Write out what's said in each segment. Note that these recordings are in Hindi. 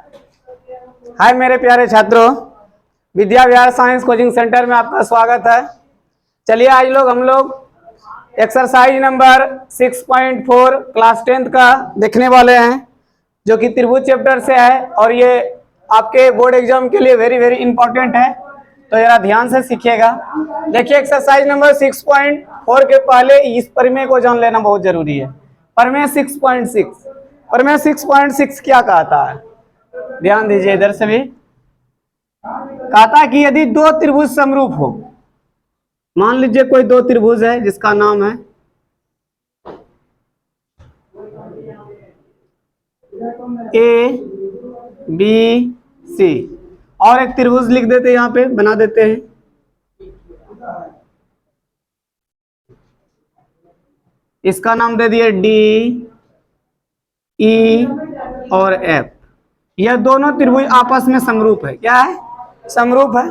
हाय मेरे प्यारे छात्रों, Vidya Vihar science coaching centre में आपका स्वागत है। चलिए आज हम लोग एक्सरसाइज नंबर 6.4 क्लास 10th का देखने वाले हैं, जो कि त्रिभुज चैप्टर से है और ये आपके बोर्ड एग्जाम के लिए वेरी वेरी इंपॉर्टेंट है, तो जरा ध्यान से सीखिएगा। देखिए एक्सरसाइज नंबर 6.4 के पहले इस प्रमेय को जान लेना बहुत जरूरी है। प्रमेय 6.6, प्रमेय 6.6 क्या कहता है? ध्यान दीजिए इधर से भी। कहता कि यदि दो त्रिभुज समरूप हो, मान लीजिए कोई दो त्रिभुज है जिसका नाम है ए बी सी, और एक त्रिभुज लिख देते हैं, यहां पे बना देते हैं इसका नाम दे दिए डी ई और एफ। यह दोनों त्रिभुज आपस में समरूप है। क्या है? समरूप है।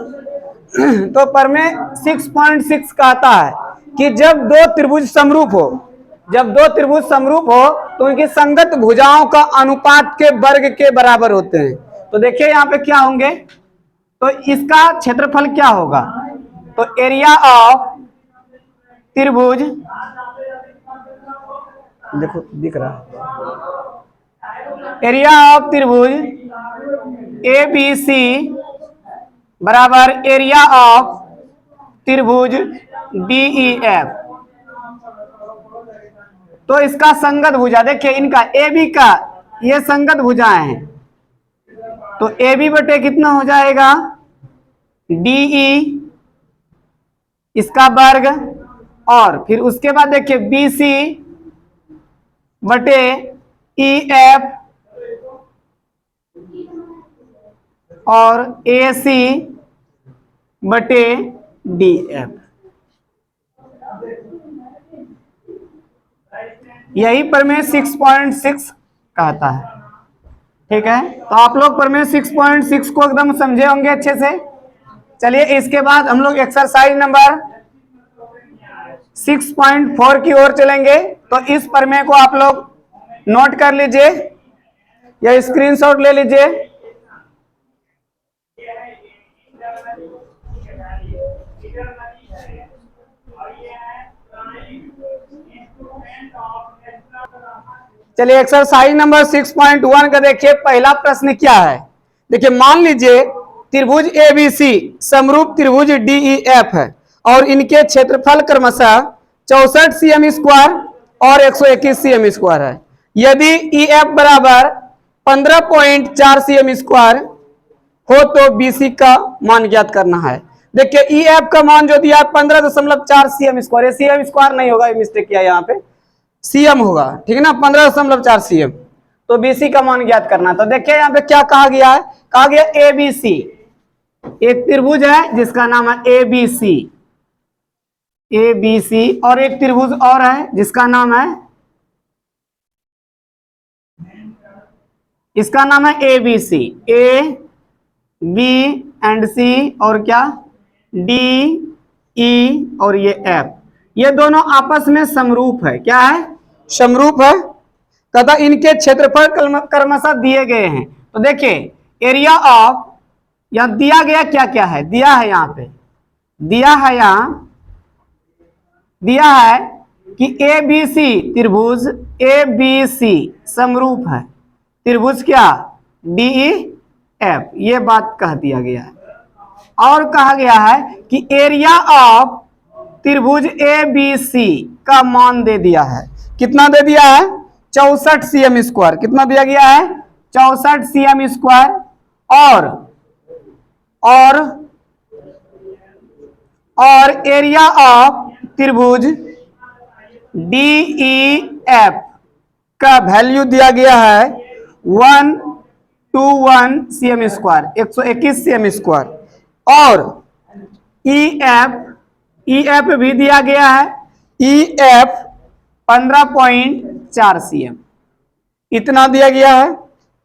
तो प्रमेय 6.6 कहता है कि जब दो त्रिभुज समरूप हो, जब दो त्रिभुज समरूप हो तो उनकी संगत भुजाओं का अनुपात के वर्ग के बराबर होते हैं। तो देखिए यहाँ पे क्या होंगे, तो इसका क्षेत्रफल क्या होगा? तो एरिया ऑफ त्रिभुज, देखो दिख रहा है, एरिया ऑफ त्रिभुज ए बी सी बराबर एरिया ऑफ त्रिभुज डी ई एफ। तो इसका संगत भुजा देखिए, इनका ए बी का ये संगत भुजाएं हैं, तो ए बी बटे कितना हो जाएगा? डी ई इसका वर्ग, और फिर उसके बाद देखिए बी सी बटे ई एफ और ए सी बटे डी एफ। यही प्रमेय 6.6 कहता है। ठीक है, तो आप लोग प्रमेय 6.6 को एकदम समझे होंगे अच्छे से। चलिए इसके बाद हम लोग एक्सरसाइज नंबर 6.4 की ओर चलेंगे। तो इस प्रमेय को आप लोग नोट कर लीजिए या स्क्रीनशॉट ले लीजिए। चलिए एक्सरसाइज नंबर 6.1 का देखिए, पहला प्रश्न क्या है। देखिए मान लीजिए त्रिभुज ए बी सी समरूप त्रिभुज डी ई एफ है और इनके क्षेत्रफल क्रमशः 64 cm स्क्वायर और 121 cm स्क्वायर है। यदि ई एफ बराबर 15.4 cm स्क्वायर हो तो बी सी का मान ज्ञात करना है। देखिए ई एफ का मान जो दिया 15.4 cm स्क्वायर, cm स्क्वायर नहीं होगा, मिस्टेक किया यहाँ पे, सीएम होगा, ठीक है ना, 15.4 सीएम। तो बीसी का मान ज्ञात करना। तो देखिए यहाँ पे क्या कहा गया है, कहा गया ए बी सी, एक त्रिभुज है जिसका नाम है A B C, A B C, और एक त्रिभुज और है जिसका नाम है, इसका नाम है A B C, A B and C और क्या, डी ई और ये एफ। ये दोनों आपस में समरूप है। क्या है? समरूप है तथा इनके क्षेत्रफल क्रमशः दिए गए हैं। तो देखिए एरिया ऑफ, यहां दिया गया क्या क्या है, दिया है यहाँ पे, दिया है यहां, दिया है कि ए बी सी त्रिभुज ए बी सी समरूप है त्रिभुज क्या, डी ई एफ, ये बात कह दिया गया है। और कहा गया है कि एरिया ऑफ त्रिभुज ए बी सी का मान दे दिया है। कितना दे दिया है? 64 cm स्क्वायर। कितना दिया गया है? 64 cm स्क्वायर। और एरिया ऑफ त्रिभुज डी ई एफ का वैल्यू दिया गया है 121 cm स्क्वायर, 121 cm स्क्वायर। और ई एफ भी दिया गया है, ई एफ 15.4 cm, इतना दिया गया है।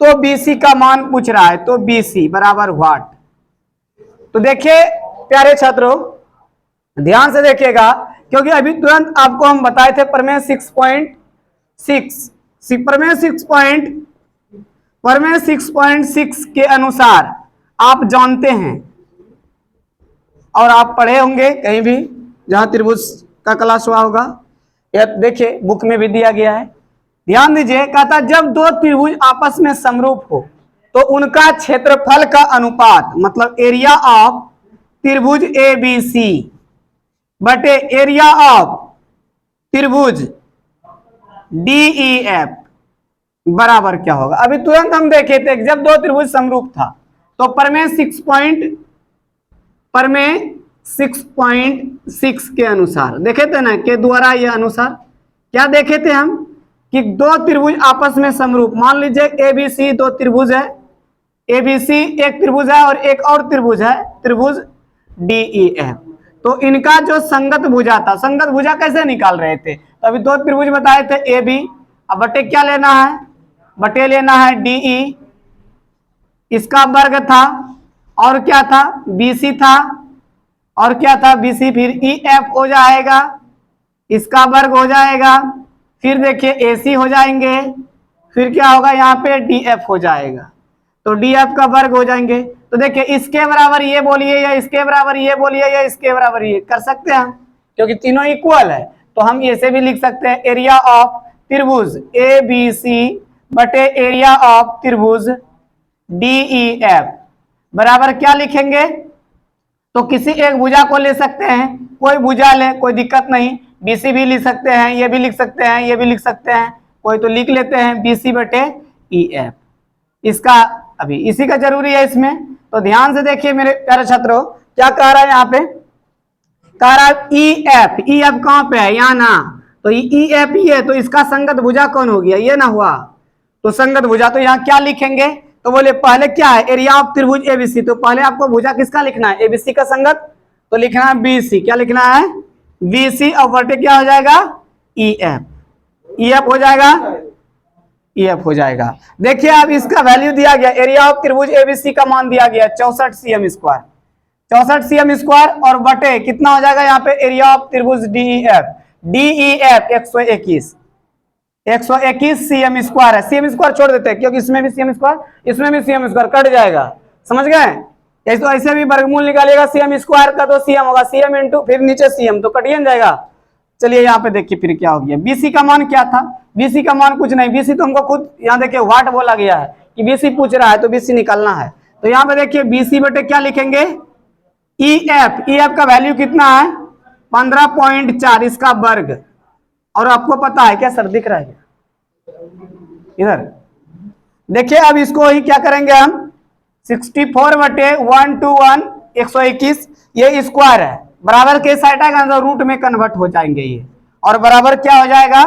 तो बीसी का मान पूछ रहा है, तो बीसी बराबर व्हाट। तो देखिए प्यारे छात्रों ध्यान से देखिएगा, क्योंकि अभी तुरंत आपको हम बताए थे प्रमेय 6.6, प्रमेय प्रमेय 6.6 के अनुसार आप जानते हैं और आप पढ़े होंगे कहीं भी जहां त्रिभुज का क्लास हुआ होगा, या देखिए बुक में भी दिया गया है। ध्यान दीजिए, कहता जब दो त्रिभुज आपस में समरूप हो तो उनका क्षेत्रफल का अनुपात, मतलब एरिया ऑफ त्रिभुज ए बी सी बटे एरिया ऑफ त्रिभुज डी ई एफ बराबर क्या होगा। अभी तुरंत हम देखे थे जब दो त्रिभुज समरूप था तो प्रमेय 6.6 के अनुसार देखे थे ना, के द्वारा यह अनुसार क्या देखे थे हम कि दो त्रिभुज आपस में समरूप, मान लीजिए एबीसी दो त्रिभुज है, एबीसी एक त्रिभुज है और एक और त्रिभुज है त्रिभुज डीईएफ, तो इनका जो संगत भुजा था, संगत भुजा कैसे निकाल रहे थे, तो अभी दो त्रिभुज बताए थे ए बी, अब बटे क्या लेना है, बटे लेना है डीई, इसका वर्ग था और क्या था बीसी था और क्या था बीसी, फिर ई एफ हो जाएगा, इसका वर्ग हो जाएगा, फिर देखिए एसी हो जाएंगे, फिर क्या होगा यहाँ पे डीएफ हो जाएगा, तो डीएफ का वर्ग हो जाएंगे। तो देखिए इसके बराबर ये बोलिए या इसके बराबर ये बोलिए या इसके बराबर ये कर सकते हैं हम, क्योंकि तीनों इक्वल है, तो हम ऐसे भी लिख सकते हैं एरिया ऑफ त्रिभुज ए बी सी बटे एरिया ऑफ त्रिभुज डीईएफ बराबर क्या लिखेंगे, तो किसी एक भुजा को ले सकते हैं, कोई भुजा ले कोई दिक्कत नहीं, बीसी भी लिख सकते हैं, ये भी लिख सकते हैं, ये भी लिख सकते हैं, कोई तो लिख लेते हैं बीसी बटे ईएफ, इसका अभी इसी का जरूरी है इसमें। तो ध्यान से देखिए मेरे प्यारे छात्रों, क्या कह रहा है यहाँ पे, कह रहा है ईएफ, ईएफ कहाँ पे है, यहाँ ना, तो ईएफ ही है, तो इसका संगत भुजा कौन हो गया, ये ना हुआ, तो संगत भुजा, तो यहाँ क्या लिखेंगे, तो बोले पहले क्या है एरिया ऑफ त्रिभुज एबीसी, तो पहले आपको भुजा किसका लिखना है, एबीसी का संगत, तो लिखना है बीसी, क्या लिखना है बीसी, और बटे क्या हो जाएगा ईएफ, ईएफ हो जाएगा, ईएफ हो जाएगा। देखिए अब इसका वैल्यू दिया गया, एरिया ऑफ त्रिभुज एबीसी का मान दिया गया 64 सीएम स्क्वायर, 64 सीएम स्क्वायर, और बटे कितना हो जाएगा यहाँ पे एरिया ऑफ त्रिभुज डीईएफ, डीईएफ 121 सीएम स्क्वायर है, सीएम स्क्वायर छोड़ देते हैं क्योंकि इसमें भी सीएम स्क्वायर इसमें भी सीएम स्क्वायर कट जाएगा, समझ गए, तो ऐसे भी वर्गमूल निकालिएगा सीएम स्क्वायर का, तो सीएम होगा सीएम इंटू फिर नीचे सीएम, तो कटिए जाएगा। चलिए यहाँ पे देखिए फिर क्या हो गया, बीसी का मान क्या था, बीसी का मान कुछ नहीं, बीसी तो हमको खुद यहाँ देखिए वाट बोला गया है कि बीसी पूछ रहा है तो बीसी निकालना है, तो यहाँ पे देखिए बीसी बटे क्या लिखेंगे ईएफ, ईएफ का वैल्यू कितना है 15.4, इसका वर्ग, और आपको पता है क्या सर दिख रहा है इधर, देखिए अब इसको ही क्या करेंगे हम 64 बटे 121 121, ये स्क्वायर है, बराबर के साइड आएगा तो रूट में कन्वर्ट हो जाएंगे ये, और बराबर क्या हो जाएगा,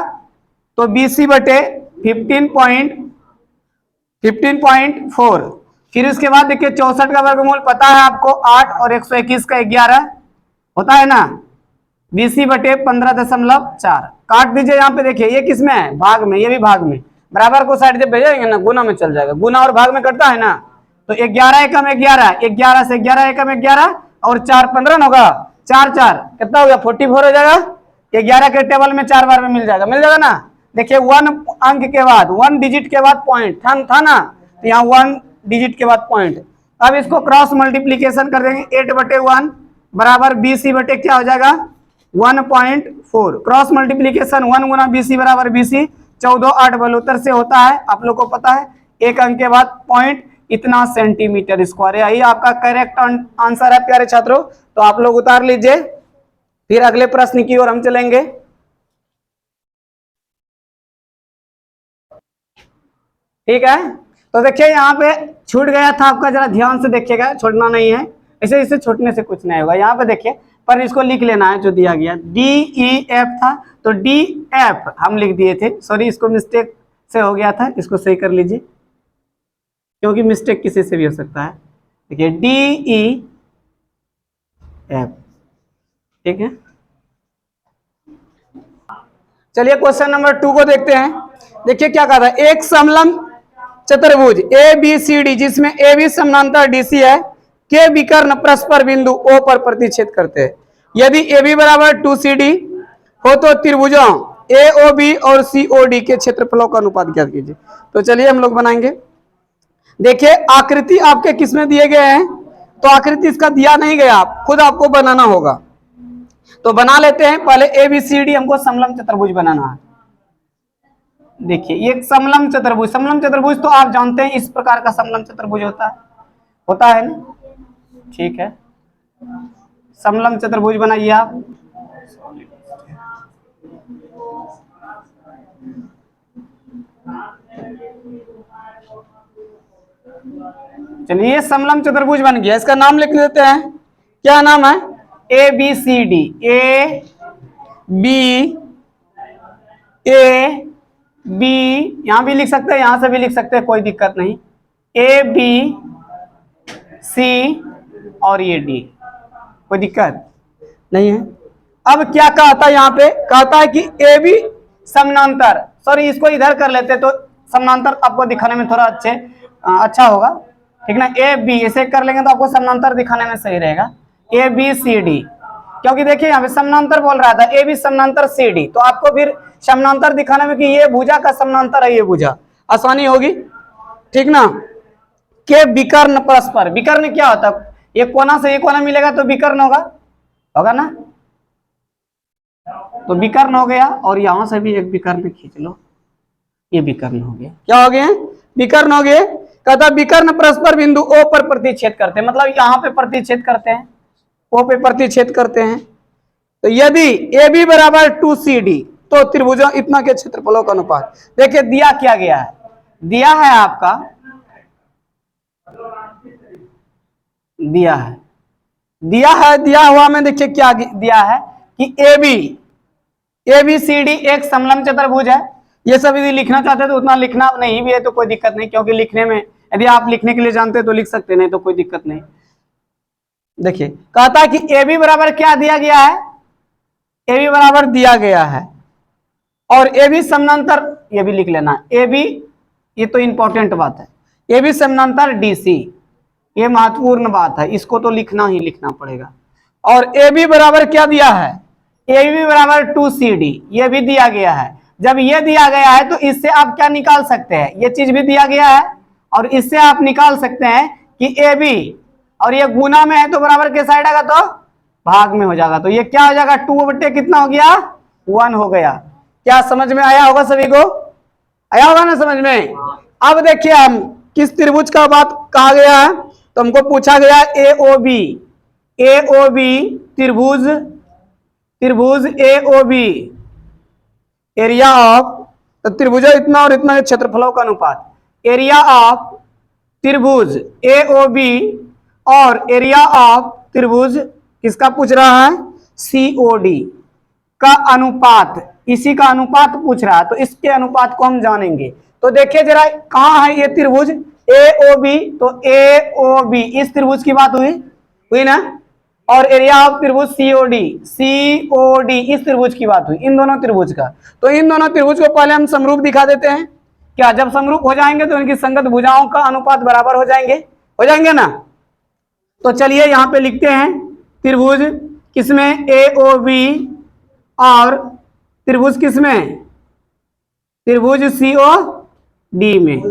तो बीसी बटे 15.4, फिर उसके बाद देखिए 64 का वर्गमूल पता है आपको 8 और 121 का 11 होता है ना, बीसी बटे 15.4, काट दीजिए यहाँ पे देखिए ये किस में है भाग में, ये भी भाग में, बराबर को साइड जब भेजेंगे ना गुना में चल जाएगा, गुना और भाग में कटता है ना, तो 11 एकम 11, 11 से 11 एकम 11 और 4 15 होगा, 4 4 कितना हो गया 44 हो जाएगा, 11 के टेबल में 4 बार में मिल जाएगा ना, देखिए 1 अंक के बाद 1 डिजिट के बाद पॉइंट था ना, तो यहाँ 1 डिजिट के बाद पॉइंट, अब इसको क्रॉस मल्टीप्लीकेशन कर देंगे 8 बटे 1 बराबर बीसी बटे क्या हो जाएगा 1.4, क्रॉस मल्टीप्लीकेशन 1 गुना बीसी बराबर बीसी, 14 8 72 से होता है, आप लोग को पता है, एक अंक के बाद पॉइंट, इतना सेंटीमीटर स्क्वायर, यही आपका करेक्ट आंसर है प्यारे छात्रों, तो आप लोग उतार लीजिए, फिर अगले प्रश्न की ओर हम चलेंगे। ठीक है, तो देखिए यहाँ पे छूट गया था आपका, जरा ध्यान से देखिएगा, छोड़ना नहीं है, ऐसे इसे छोड़ने से कुछ नहीं होगा, यहाँ पे देखिए पर इसको लिख लेना है जो दिया गया, डी ई एफ था तो डी एफ हम लिख दिए थे, सॉरी इसको मिस्टेक से हो गया था, इसको सही कर लीजिए क्योंकि मिस्टेक किसी से भी हो सकता है, देखिए डी ई एफ, ठीक है। चलिए क्वेश्चन नंबर 2 को देखते हैं, देखिए क्या कहा था, एक समलंब चतुर्भुज ए बी सी डी जिसमें ए बी समानांतर डीसी है के विकर्ण परस्पर बिंदु ओ पर प्रतिच्छेद करते हैं, यदि ए बी बराबर 2CD हो तो त्रिभुजों ए ओ बी और सी ओ डी के क्षेत्रफलों का अनुपात ज्ञात कीजिए। तो चलिए हम लोग बनाएंगे, देखिए आकृति आपके किसमें दिए गए हैं, तो आकृति इसका दिया नहीं गया, खुद आपको बनाना होगा। तो बना लेते हैं। पहले ABCD हमको समलंब चतुर्भुज बनाना है। देखिए ये समलंब चतुर्भुज तो आप जानते हैं इस प्रकार का समलंब चतुर्भुज होता है ना। ठीक है, समलंब चतुर्भुज बनाइए आप। चलिए समलंब चतुर्भुज बन गया, इसका नाम लिख लेते हैं। क्या नाम है? ABCD। AB यहां भी लिख सकते हैं, यहां से भी लिख सकते हैं, कोई दिक्कत नहीं। ABC और ये D, कोई दिक्कत नहीं है। अब क्या कहता है यहाँ पे, कहता है कि AB समानांतर, सॉरी इसको इधर कर लेते तो समानांतर आपको दिखाने में थोड़ा अच्छा होगा, ठीक ना। AB ऐसे कर लेंगे तो आपको समानांतर दिखाने में सही रहेगा। ABCD, क्योंकि देखिए यहाँ पे समानांतर बोल रहा था, AB समानांतर CD, तो आपको फिर समानांतर दिखाने में कि ये भुजा का समानांतर है, ये भुजा, आसानी होगी, ठीक ना। के विकर्ण परस्पर, विकर्ण क्या होता है, ये कोना से ये कोना मिलेगा तो विकर्ण होगा ना। तो विकर्ण हो गया, और यहां से भी एक विकर्ण खींच लो, ये विकर्ण हो गया। क्या हो गए? विकर्ण हो गए। कहता विकर्ण परस्पर बिंदु O पर प्रतिच्छेद करते हैं, मतलब यहाँ पे प्रतिच्छेद करते हैं, O पे प्रतिच्छेद करते हैं। तो यदि AB बराबर 2CD तो त्रिभुज इतना के क्षेत्रफलों का अनुपात। देखिए दिया क्या गया है, दिया है आपका, दिया हुआ में देखिए क्या दिया है कि ABCD एक समलंब चतुर्भुज है। ये सब यदि लिखना चाहते हैं तो उतना लिखना नहीं भी है तो कोई दिक्कत नहीं, क्योंकि लिखने में यदि आप लिखने के लिए जानते हैं तो लिख सकते, नहीं तो कोई दिक्कत नहीं। देखिए कहता है कि AB बराबर क्या दिया गया है, AB बराबर दिया गया है, और AB समानांतर, ये भी लिख लेना, AB, ये तो इंपॉर्टेंट बात है, AB समानांतर DC, ये महत्वपूर्ण बात है, इसको तो लिखना ही लिखना पड़ेगा। और AB बराबर क्या दिया है, AB बराबर 2CD, ये भी दिया गया है। जब ये दिया गया है तो इससे आप क्या निकाल सकते हैं, ये चीज भी दिया गया है, और इससे आप निकाल सकते हैं कि AB, और ये गुना में है तो बराबर के साइड आएगा तो भाग में हो जाएगा, तो ये क्या हो जाएगा, 2 बटे कितना हो गया, 1 हो गया। क्या समझ में आया होगा सभी को, आया होगा ना समझ में। अब देखिए हम किस त्रिभुज का बात कहा गया है, तो हमको पूछा गया AOB त्रिभुज AOB, एरिया ऑफ, तो त्रिभुज इतना और इतना क्षेत्रफलों का अनुपात, एरिया ऑफ त्रिभुज AOB और एरिया ऑफ त्रिभुज किसका पूछ रहा है, COD का अनुपात, इसी का अनुपात पूछ रहा है, तो इसके अनुपात को हम जानेंगे। तो देखिए जरा कहां है ये त्रिभुज AOB, तो AOB इस त्रिभुज की बात हुई ना, और एरिया ऑफ त्रिभुज COD इस त्रिभुज की बात हुई, इन दोनों त्रिभुज का। तो इन दोनों त्रिभुज को पहले हम समरूप दिखा देते हैं। क्या जब समरूप हो जाएंगे तो इनकी संगत भुजाओं का अनुपात बराबर हो जाएंगे ना। तो चलिए यहाँ पे लिखते हैं त्रिभुज किसमें, AOB, और त्रिभुज किसमें, त्रिभुज COD में।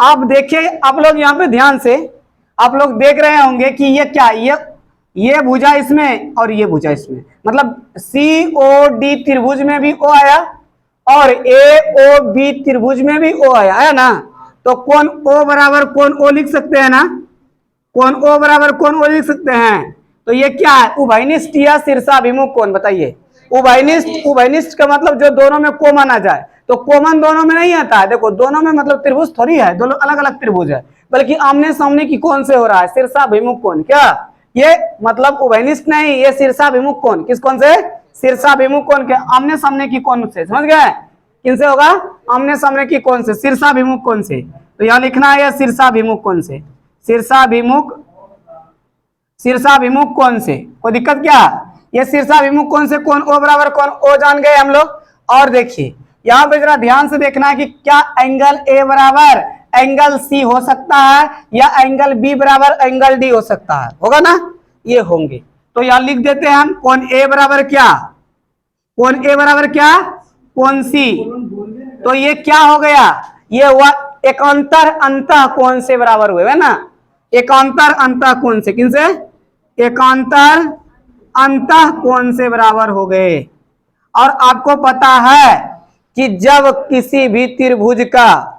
आप देखिए, आप लोग यहाँ पे ध्यान से आप लोग देख रहे होंगे कि ये क्या, ये भुजा इसमें और ये भुजा इसमें, मतलब COD त्रिभुज में भी O आया और AOB त्रिभुज में भी O आया ना। तो कोण O बराबर कोण O लिख सकते हैं ना, कोण O बराबर कोण O लिख सकते हैं। तो ये क्या है, उभयनिष्ठ या शीर्षाभिमुख कोण, बताइए। उभयनिष्ठ का मतलब जो दोनों में कॉमन आ जाए, तो कॉमन दोनों में नहीं आता है। देखो दोनों में मतलब त्रिभुज थोड़ी है, दोनों अलग अलग त्रिभुज है, बल्कि आमने सामने की कोण से हो रहा है, शीर्षाभिमुख कोण। क्या ये मतलब उभयनिष्ठ नहीं, ये शीर्षाभिमुख कोण, किस कोण से, शीर्षाभिमुख कोण के आमने सामने की कोण से, समझ गए, किनसे होगा, आमने सामने की कोण से, शीर्षाभिमुख कोण से। तो यहां लिखना है शीर्षाभिमुख कोण से, शीर्षाभिमुख कोण से, कोई दिक्कत क्या, ये शीर्षाभिमुख कोण से कोण O बराबर कोण O जान गए हम लोग। और देखिए यहाँ पे जरा ध्यान से देखना है कि क्या एंगल A बराबर एंगल C हो सकता है, या एंगल B बराबर एंगल D हो सकता है, होगा ना, ये होंगे। तो यहाँ लिख देते हैं हम कोण A बराबर क्या, कोण A बराबर क्या, कोण C। तो ये क्या हो गया, ये हुआ एकांतर अंतः कोण से बराबर हुए है ना, एकांतर अंतः कोण से, किनसे, एकांतर अंतः कोण से बराबर हो गए। और आपको पता है कि जब किसी भी त्रिभुज का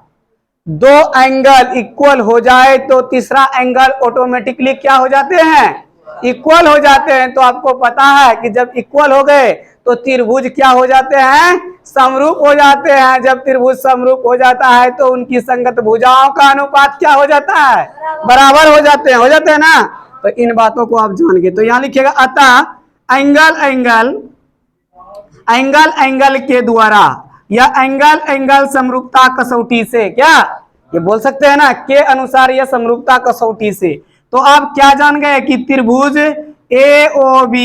दो एंगल इक्वल हो जाए तो तीसरा एंगल ऑटोमेटिकली क्या हो जाते हैं, इक्वल हो जाते हैं। तो आपको पता है कि जब इक्वल हो गए तो त्रिभुज क्या हो जाते हैं, समरूप हो जाते हैं। जब त्रिभुज समरूप हो जाता है तो उनकी संगत भुजाओं का अनुपात क्या हो जाता है, बराबर हो जाते हैं, हो जाते हैं ना। तो इन बातों को आप जान गए। तो यहां लिखिएगा अतः एंगल एंगल एंगल एंगल के द्वारा या एंगल एंगल समरूपता कसौटी से, क्या ये बोल सकते हैं ना, के अनुसार या समरूपता कसौटी से। तो आप क्या जान गए कि त्रिभुज AOB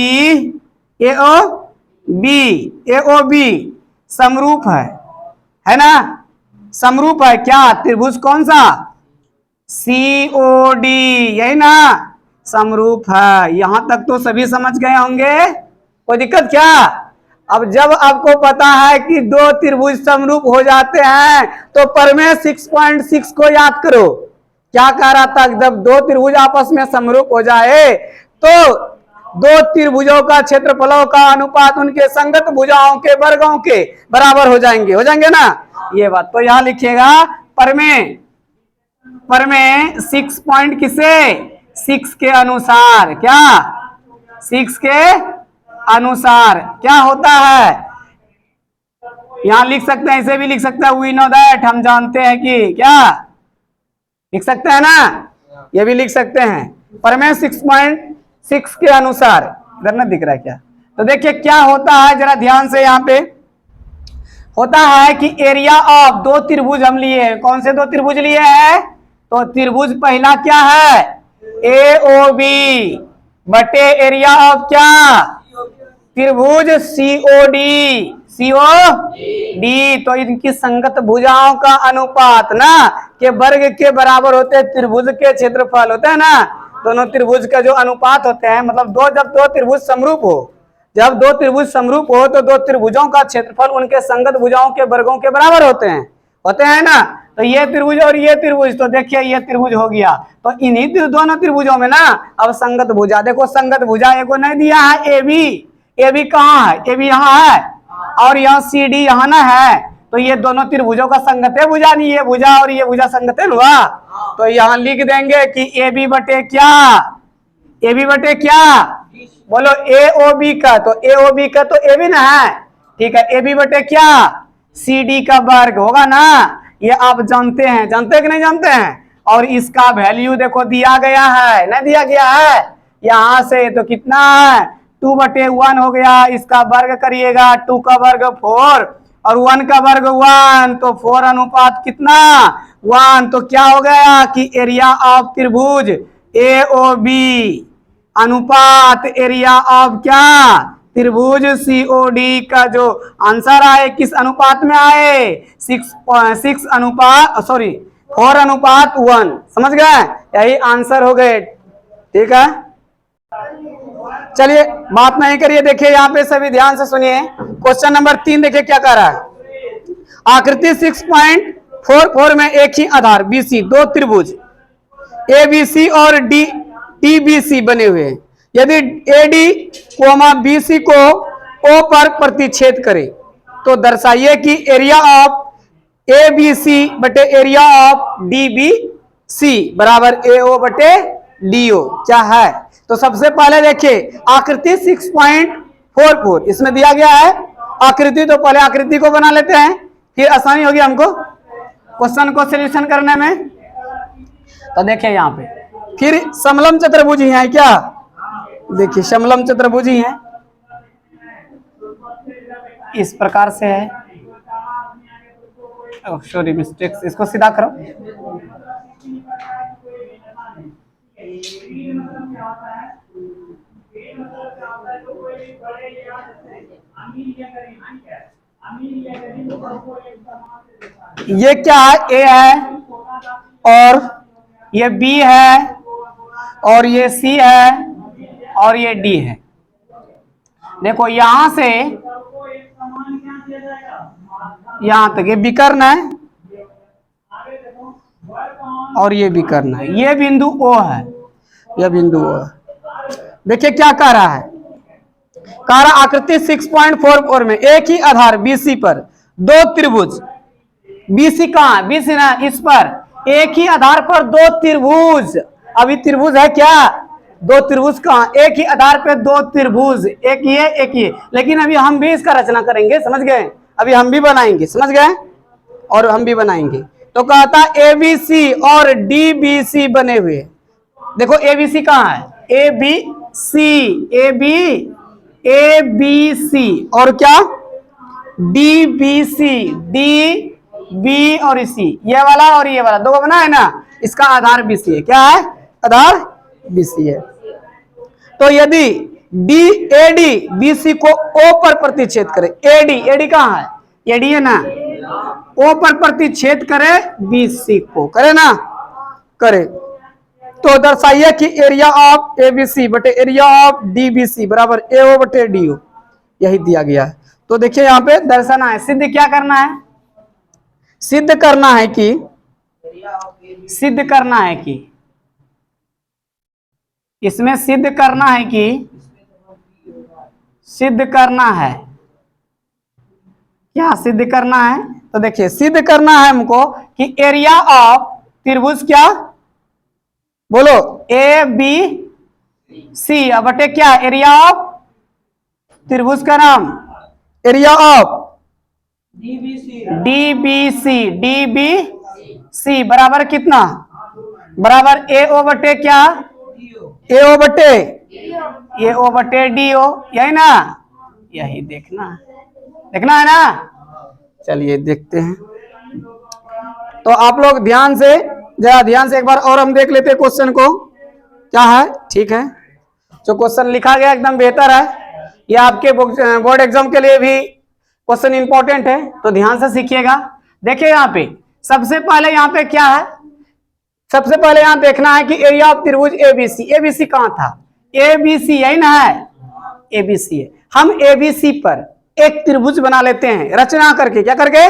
समरूप है ना, समरूप है। क्या त्रिभुज कौन सा, COD, यही ना, समरूप है। यहां तक तो सभी समझ गए होंगे, कोई दिक्कत क्या। अब जब आपको पता है कि दो त्रिभुज समरूप हो जाते हैं तो प्रमेय 6.6 को याद करो। क्या कह रहा था, जब दो त्रिभुज आपस में समरूप हो जाए तो दो त्रिभुजों का क्षेत्रफलों का अनुपात उनके संगत भुजाओं के वर्गों के बराबर हो जाएंगे ना, ये बात। तो यहां लिखिएगा प्रमेय 6 पॉइंट किसे, 6 के अनुसार, क्या 6 के अनुसार क्या होता है। यहां लिख सकते हैं, इसे भी लिख सकते हैं, वी नो दैट, हम जानते हैं कि, क्या लिख सकते हैं ना, ये भी लिख सकते हैं प्रमेय 6.6 के अनुसार। इधर ना दिख रहा है क्या, तो देखिए क्या होता है, जरा ध्यान से। यहाँ पे होता है कि एरिया ऑफ दो त्रिभुज हम लिए हैं, कौन से दो त्रिभुज लिए हैं, तो त्रिभुज पहला क्या है, AOB बटे एरिया ऑफ क्या, त्रिभुज COD। तो इनकी संगत भुजाओं का अनुपात ना के वर्ग के बराबर होते हैं त्रिभुज के क्षेत्रफल, होते हैं ना। दोनों त्रिभुज का जो अनुपात होते हैं, मतलब जब दो त्रिभुज समरूप हो, जब दो त्रिभुज समरूप हो तो दो त्रिभुजों का क्षेत्रफल उनके संगत भुजाओं के वर्गों के बराबर होते हैं ना। तो ये त्रिभुज और ये त्रिभुज, तो देखिए ये त्रिभुज हो गया, तो इन्हीं दोनों त्रिभुजों में ना अब संगत भुजा, देखो संगत भुजा एक नहीं दिया है, AB कहाँ है, AB यहाँ है, और यहाँ CD यहाँ ना है। तो ये दोनों त्रिभुजों का संगत है भुजा, नहीं ये भुजा और ये भुजा संगत है हुआ। तो यहाँ लिख देंगे कि AB बटे क्या, AB बटे क्या, बोलो AOB का, तो AOB का तो AB ना है, ठीक है। AB बटे क्या, CD का वर्ग होगा ना, ये आप जानते हैं, जानते हैं कि नहीं जानते हैं। और इसका वैल्यू देखो दिया गया है, नहीं दिया गया है, यहां से तो कितना है, 2/1 हो गया। इसका वर्ग करिएगा, 2 का वर्ग 4 और 1 का वर्ग 1, तो 4 अनुपात कितना, 1। तो क्या हो गया कि एरिया ऑफ त्रिभुज AOB अनुपात एरिया ऑफ क्या, त्रिभुज COD का जो आंसर आए किस अनुपात में आए, 6 अनुपात 4:1। समझ गए, यही आंसर हो गए, ठीक है। चलिए बात नहीं करिए, देखिए यहाँ पे सभी ध्यान से सुनिए। क्वेश्चन नंबर 3 देखिए क्या कह रहा है। आकृति 6.44 में एक ही आधार BC, दो त्रिभुज ABC और DBC बने हुए हैं। यदि AD, BC को O पर प्रतिच्छेद करे तो दर्शाइए कि एरिया ऑफ ABC बटे एरिया ऑफ DBC बराबर AO बटे DO क्या है। तो सबसे पहले देखिए आकृति 6.44 इसमें दिया गया है आकृति, तो पहले आकृति को बना लेते हैं, फिर आसानी होगी हमको क्वेश्चन को सॉल्यूशन करने में। तो देखिए यहाँ पे फिर समलम चतुर्भुज ही है क्या, देखिए समलम चतुर्भुज ही है, इस प्रकार से है। सॉरी मिस्टेक्स, इसको सीधा करो। ये क्या है, A है और ये B है और ये C है और ये D है। देखो यहां से यहां तक ये विकर्ण है, और ये भी करना है। ये बिंदु ओ है, यह बिंदु ओ है। देखिए क्या कह रहा है, कह रहा आकृति 6.44 में एक ही आधार बीसी पर दो त्रिभुज, बीसी कहाँ है, बीसी ना इस पर एक ही आधार पर दो त्रिभुज, अभी त्रिभुज है क्या, दो त्रिभुज कहाँ, एक ही आधार पर दो त्रिभुज, एक ये, लेकिन अभी हम भी इसका रचना करेंगे, समझ गए, अभी हम भी बनाएंगे, समझ गए, और हम भी बनाएंगे। तो कहता एबीसी और डीबीसी बने हुए, देखो एबीसी कहाँ है, ए बी सी और क्या D B C, D B और सी, ये वाला और ये वाला दो बना है ना, इसका आधार बीसी है, क्या है, आधार बीसी है। तो यदि डी एडी बीसी को ओ पर प्रतिच्छेद करे, एडी कहाँ है, एडी है ना, ओ पर प्रतिच्छेद करे बीसी को, करे ना, करे, तो दर्शाइए कि एरिया ऑफ एबीसी बटे एरिया ऑफ डीबीसी बराबर एओ बटे डीओ, यही दिया गया है। तो देखिए यहाँ पे दर्शाना है, सिद्ध क्या करना है, सिद्ध करना है कि इसमें सिद्ध करना है क्या, सिद्ध करना है। तो देखिए सिद्ध करना है हमको कि एरिया ऑफ त्रिभुज क्या, बोलो ए बी सी बटे क्या, एरिया ऑफ त्रिभुज का नाम, एरिया ऑफ डीबीसी बराबर कितना, बराबर एओ बटे क्या, एओ बटे डीओ, यही ना, यही देखना है ना। चलिए देखते हैं, तो आप लोग ध्यान से एक बार और हम देख लेते हैं क्वेश्चन को, क्या है, ठीक है, जो क्वेश्चन लिखा गया एकदम बेहतर है, ये आपके बोर्ड एग्जाम के लिए भी क्वेश्चन इंपॉर्टेंट है, तो ध्यान से सीखिएगा। देखिए यहाँ पे सबसे पहले यहाँ पे क्या है, सबसे पहले यहाँ देखना है कि एरिया ऑफ त्रिभुज एबीसी कहाँ था, एबीसी यही ना है, एबीसी है, हम एबीसी पर एक त्रिभुज बना लेते हैं रचना करके, क्या करके,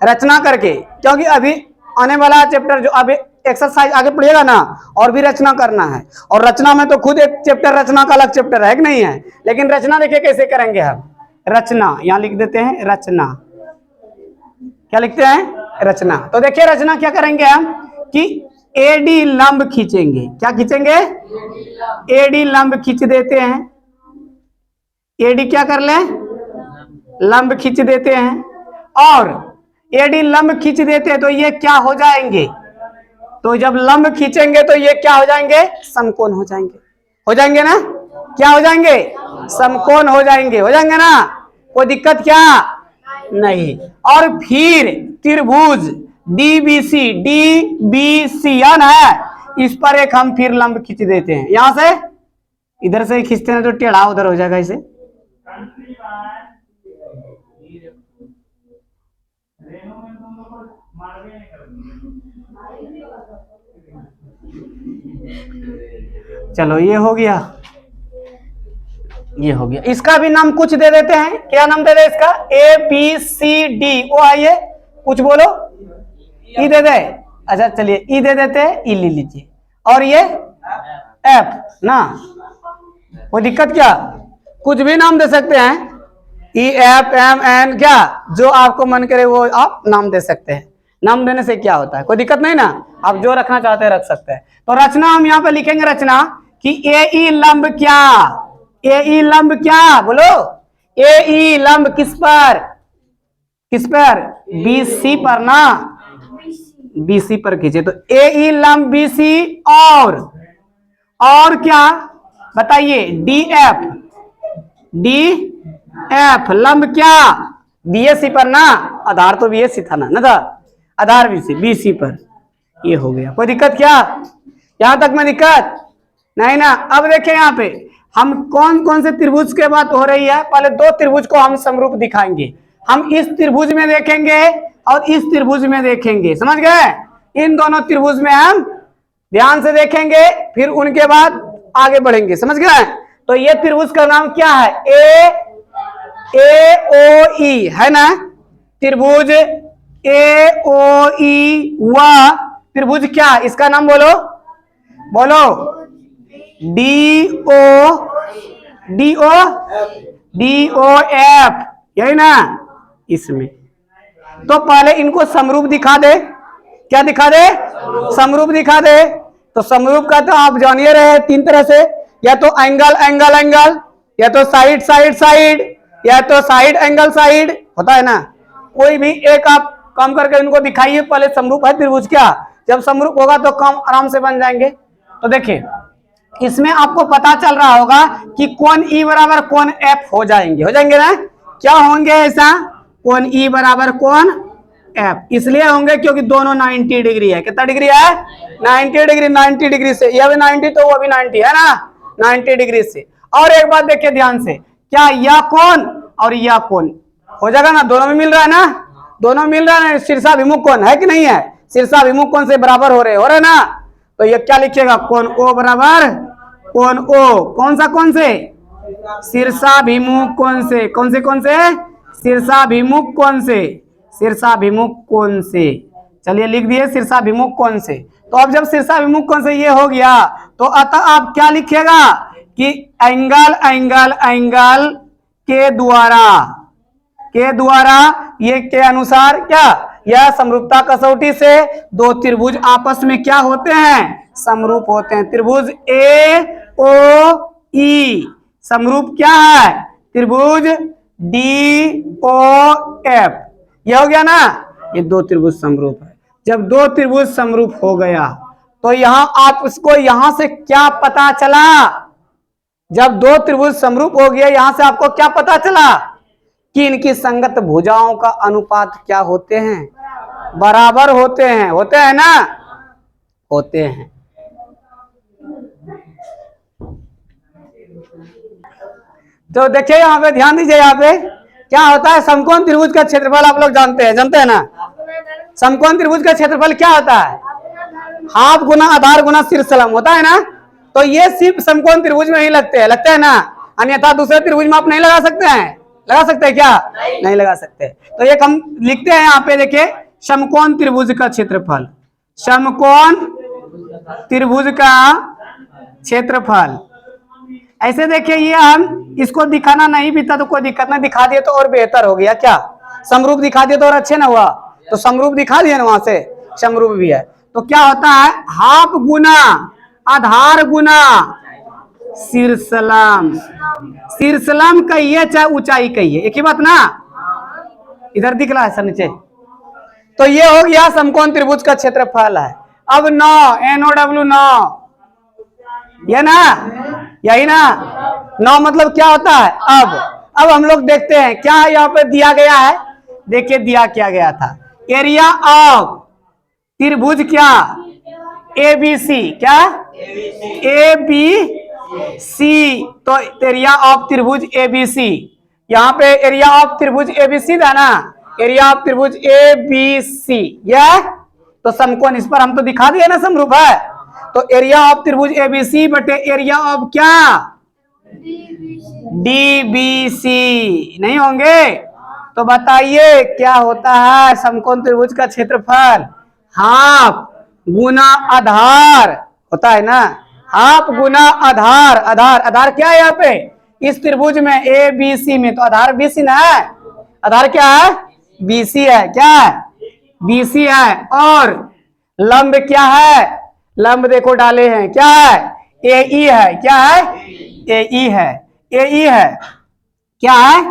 रचना करके, क्योंकि अभी आने वाला चैप्टर जो अभी एक्सरसाइज आगे पढ़िएगा ना, और भी रचना करना है, और रचना में तो खुद एक चैप्टर रचना का अलग चैप्टर है कि नहीं है, लेकिन रचना देखिए कैसे करेंगे हम, रचना यहाँ लिख देते हैं, रचना क्या लिखते हैं, रचना। तो देखिए रचना क्या करेंगे हम कि एडी लंब खींचेंगे, क्या खींचेंगे, एडी लंब खींच देते हैं, एडी क्या कर ले, लंब खींच देते हैं, और एडी लंब खींच देते हैं तो ये क्या हो जाएंगे, तो जब लंब खींचेंगे तो ये क्या हो जाएंगे, समकोण हो जाएंगे ना, क्या हो जाएंगे, समकोण हो जाएंगे ना, कोई दिक्कत क्या नहीं। और फिर त्रिभुज डीबीसी है, इस पर एक हम फिर लंब खींच देते हैं, यहां से इधर से खींचते हैं तो टेढ़ा उधर हो जाएगा इसे, चलो ये हो गया, इसका भी नाम कुछ दे देते हैं, क्या नाम दे दे इसका, ए बी सी डी, वो आइए कुछ बोलो, ई दे दे, अच्छा चलिए ई दे देते हैं, ई ले लीजिए, और ये एफ ना, कोई दिक्कत क्या, कुछ भी नाम दे सकते हैं, ई एफ एम एन, क्या जो आपको मन करे वो आप नाम दे सकते हैं, नाम देने से क्या होता है, कोई दिक्कत नहीं ना, आप जो रखना चाहते हैं रख सकते हैं। तो रचना हम यहाँ पे लिखेंगे, रचना कि ए ई लंब क्या, ए ई लंब क्या, बोलो ए ई लंब किस पर, बीसी पर ना, बीसी पर खींचे, तो ए ई लंब बीसी, और क्या बताइए, डी एफ लंब क्या, बीएससी पर ना, आधार तो बीएससी था ना था, आधार बीसी पर, ये हो गया, कोई दिक्कत क्या, यहां तक में दिक्कत नहीं ना। अब देखिए यहाँ पे हम कौन कौन से त्रिभुज के बात हो रही है, पहले दो त्रिभुज को हम समरूप दिखाएंगे, हम इस त्रिभुज में देखेंगे और इस त्रिभुज में देखेंगे, समझ गए, इन दोनों त्रिभुज में हम ध्यान से देखेंगे, फिर उनके बाद आगे बढ़ेंगे, समझ गए। तो ये त्रिभुज का नाम क्या है, ए ओ ई है ना, त्रिभुज ए ओ ई व त्रिभुज क्या, इसका नाम बोलो, बोलो, DOF, यही ना। इसमें तो पहले इनको समरूप दिखा दे, क्या दिखा दे, समरूप दिखा दे। तो समरूप का तो आप जानिए रहे तीन तरह से, या तो एंगल एंगल एंगल, या तो साइड साइड साइड, या तो साइड एंगल साइड, होता है ना। कोई भी एक आप काम करके इनको दिखाइए, पहले समरूप है त्रिभुज क्या, जब समरूप होगा तो काम आराम से बन जाएंगे। तो देखिए इसमें आपको पता चल रहा होगा कि कोण E बराबर कोण F हो जाएंगे ना। क्या होंगे ऐसा, कोण E बराबर कोण F इसलिए होंगे क्योंकि दोनों 90 डिग्री है। कितना डिग्री है, 90 डिग्री। 90 डिग्री से यह भी 90 तो वो भी 90 है ना, 90 डिग्री से। और एक बात देखिए ध्यान से, क्या यह कोण और यह कोण हो जाएगा ना, दोनों में मिल रहा है ना, दोनों मिल रहा है। शीर्षाभिमुख कोण है कि नहीं है, शीर्षाभिमुख कोण से बराबर हो रहे ना। तो ये क्या लिखिएगा, कोण O बराबर कोण O, कौन सा कोण से, शीर्षाभिमुख कोण से। कौन से शीर्षाभिमुख कोण से, शीर्षाभिमुख कोण से। चलिए लिख दिए शीर्षाभिमुख कोण से। तो अब जब शीर्षाभिमुख कोण से ये हो गया तो अतः आप क्या लिखिएगा कि एंगल एंगल एंगल के द्वारा ये के अनुसार क्या, यह समरूपता कसौटी से दो त्रिभुज आपस में क्या होते हैं, समरूप होते हैं। त्रिभुज AOE समरूप क्या है, त्रिभुज DOF। यह हो गया ना, ये दो त्रिभुज समरूप है। जब दो त्रिभुज समरूप हो गया तो यहां आप इसको, यहां से क्या पता चला, जब दो त्रिभुज समरूप हो गया यहां से आपको क्या पता चला कि इनकी संगत भुजाओं का अनुपात क्या होते हैं, बराबर होते हैं ना, होते हैं। तो देखिए यहाँ पे ध्यान दीजिए, यहाँ पे क्या होता है, समकोण त्रिभुज का क्षेत्रफल आप लोग जानते हैं ना। समकोण त्रिभुज का क्षेत्रफल क्या होता है, हाफ गुना आधार गुना शीर्षलंब होता है ना। तो ये सिर्फ समकोण त्रिभुज में ही लगते हैं ना, अन्यथा दूसरे त्रिभुज में आप नहीं लगा सकते हैं। लगा सकते हैं क्या, नहीं लगा सकते। तो एक हम लिखते हैं यहाँ पे, देखिए समकोण त्रिभुज का क्षेत्रफल, समकोण त्रिभुज का क्षेत्रफल। ऐसे देखिए ये हम इसको दिखाना नहीं भी था तो कोई दिक्कत नहीं, दिखा दिए तो और बेहतर हो गया। क्या समरूप दिखा दिए तो और अच्छे ना हुआ, तो समरूप दिखा दिए ना, वहां से समरूप भी है। तो क्या होता है, हाफ गुना आधार गुना शीर्षलंब। शीर्षलंब कहिए चाहे ऊंचाई कहिए, एक ही बात ना। इधर दिख रहा है सर नीचे। तो ये हो गया समकोण त्रिभुज का क्षेत्रफल है। अब 9 NOW 9, ये ना, यही ना 9 मतलब क्या होता है। अब हम लोग देखते हैं क्या यहाँ पे दिया गया है। देखिए दिया क्या गया था, एरिया ऑफ त्रिभुज क्या, ABC, क्या ABC। तो एरिया ऑफ त्रिभुज ABC, यहाँ पे एरिया ऑफ त्रिभुज ABC था ना, एरिया ऑफ त्रिभुज ABC यह। तो समकोण इस पर हम तो दिखा दिए ना समरूप है। तो एरिया ऑफ त्रिभुज ABC बटे एरिया ऑफ क्या, DBC नहीं होंगे। तो बताइए क्या होता है समकोण त्रिभुज का क्षेत्रफल, हाफ गुना आधार होता है ना, हाफ गुना आधार। आधार क्या है यहाँ पे, इस त्रिभुज में ABC में तो आधार BC ना है, आधार क्या है, BC है, क्या है, BC है। और लंब क्या है, लंब देखो डाले हैं, क्या है, AE है, क्या है, AE है, AE है, क्या है,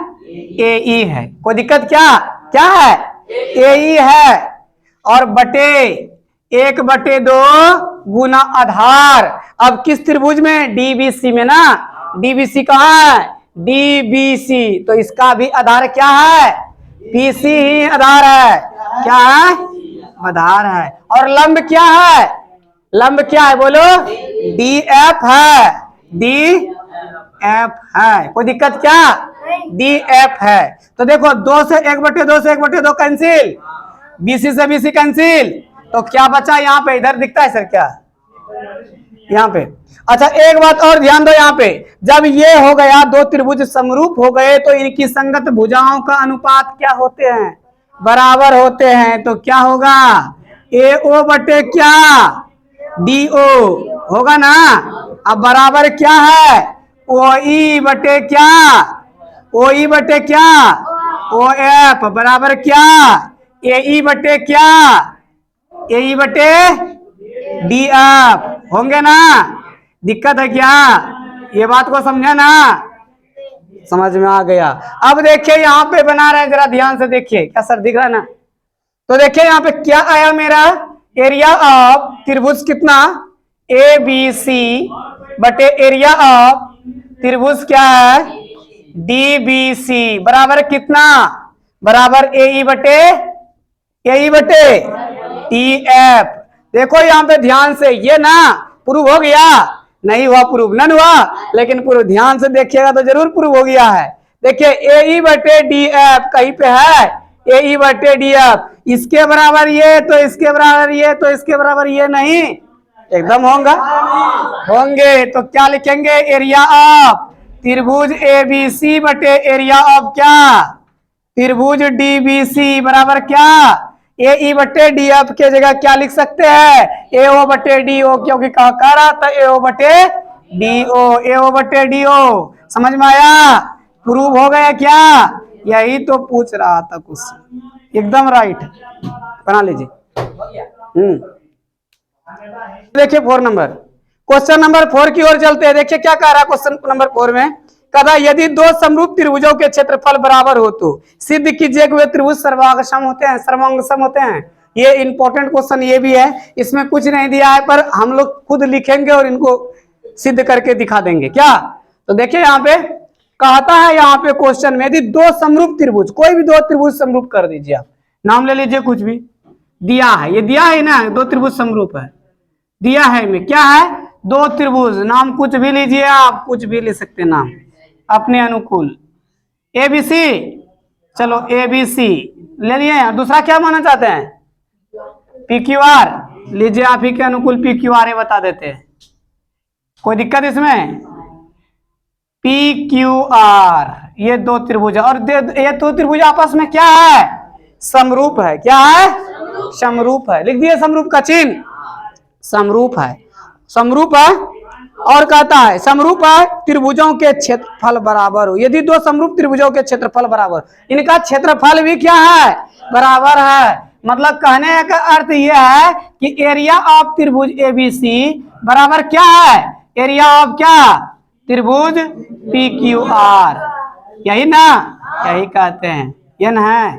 AE है। कोई दिक्कत क्या है, AE है। और बटे 1/2 गुना आधार। अब किस त्रिभुज में, DBC में ना, DBC कहाँ है, DBC। तो इसका भी आधार क्या है, BC ही आधार है, क्या है, आधार है। और लंब क्या है, लंब क्या है बोलो, DF है, DF है। कोई दिक्कत क्या, DF है। तो देखो 2 से 1/2 से 1/2 कैंसिल, BC से BC कैंसिल। तो क्या बचा यहाँ पे, इधर दिखता है सर क्या, यहाँ पे। अच्छा एक बात और ध्यान दो, यहाँ पे जब ये हो गया दो त्रिभुज समरूप हो गए तो इनकी संगत भुजाओं का अनुपात क्या होते हैं, बराबर होते हैं। तो क्या होगा, ए ओ बटे क्या, डी ओ होगा ना। अब बराबर क्या है, ओ ई बटे क्या, ओ ई बटे क्या, ओ एफ बराबर क्या, ए ई बटे क्या, ए ई बटे डी एफ होंगे ना। दिक्कत है क्या, ये बात को समझा ना, समझ में आ गया। अब देखिए यहाँ पे बना रहे हैं, जरा ध्यान से देखिए, क्या सर दिख रहा है ना। तो देखिए यहाँ पे क्या आया मेरा, एरिया ऑफ त्रिभुज कितना, ए बी सी बटे एरिया ऑफ त्रिभुज क्या है, डी बी सी बराबर कितना, बराबर ए ई बटे टी एफ। देखो यहाँ पे ध्यान से, ये ना प्रूव हो गया, नहीं हुआ प्रूव, नन हुआ, लेकिन प्रूव ध्यान से देखिएगा तो जरूर प्रूव हो गया है। देखिए ए ई बटे डी एफ कहीं पे है, ए ई बटे डी एफ, इसके बराबर ये तो इसके बराबर ये तो इसके बराबर ये नहीं, एकदम होंगे। तो क्या लिखेंगे, एरिया ऑफ त्रिभुज ए बी सी बटे एरिया ऑफ क्या, त्रिभुज डी बी सी बराबर क्या, ए ई बटे डी एफ के जगह क्या लिख सकते हैं, ए ओ बटे डी ओ, क्योंकि कह रहा था ए ओ बटे डी ओ, ए ओ बटे डी ओ। समझ में आया, प्रूव हो गया क्या, यही तो पूछ रहा था कुछ, एकदम राइट, बना लीजिए। देखिए 4 नंबर, क्वेश्चन नंबर 4 की ओर चलते हैं। देखिए क्या कह रहा है क्वेश्चन नंबर 4 में, कहा यदि दो समरूप त्रिभुजों के क्षेत्रफल बराबर हो तो सिद्ध कीजिए कि वे त्रिभुज सर्वांगसम होते हैं, सर्वांगसम होते हैं। ये इंपॉर्टेंट क्वेश्चन ये भी है, इसमें कुछ नहीं दिया है पर हम लोग खुद लिखेंगे और इनको सिद्ध करके दिखा देंगे क्या। तो देखिए यहाँ पे कहता है, यहाँ पे क्वेश्चन में यदि दो समरूप त्रिभुज, कोई भी दो त्रिभुज समरूप कर दीजिए, आप नाम ले लीजिए कुछ भी, दिया है, ये दिया है ना, दो त्रिभुज समरूप है, दिया है में क्या है, दो त्रिभुज, नाम कुछ भी लीजिए आप, कुछ भी ले सकते हैं नाम अपने अनुकूल, ए बी सी, चलो ए बी सी ले लिए। दूसरा क्या मानना चाहते हैं, पी क्यू आर लीजिए, आप ही के अनुकूल पी क्यू आर बता देते हैं, कोई दिक्कत इसमें, पी क्यू आर ये दो त्रिभुज है, और ये दो त्रिभुज आपस में क्या है, समरूप है, क्या है, समरूप है, लिख दिए समरूप का चिन्ह, समरूप है, समरूप है। और कहता है समरूप है त्रिभुजों के क्षेत्रफल बराबर हो, यदि दो समरूप त्रिभुजों के क्षेत्रफल बराबर, इनका क्षेत्रफल भी क्या है, बराबर है। मतलब कहने का अर्थ यह है कि एरिया ऑफ त्रिभुज एबीसी बराबर क्या है, एरिया ऑफ क्या, त्रिभुज पी क्यू आर, यही ना, यही कहते हैं, ये ना है।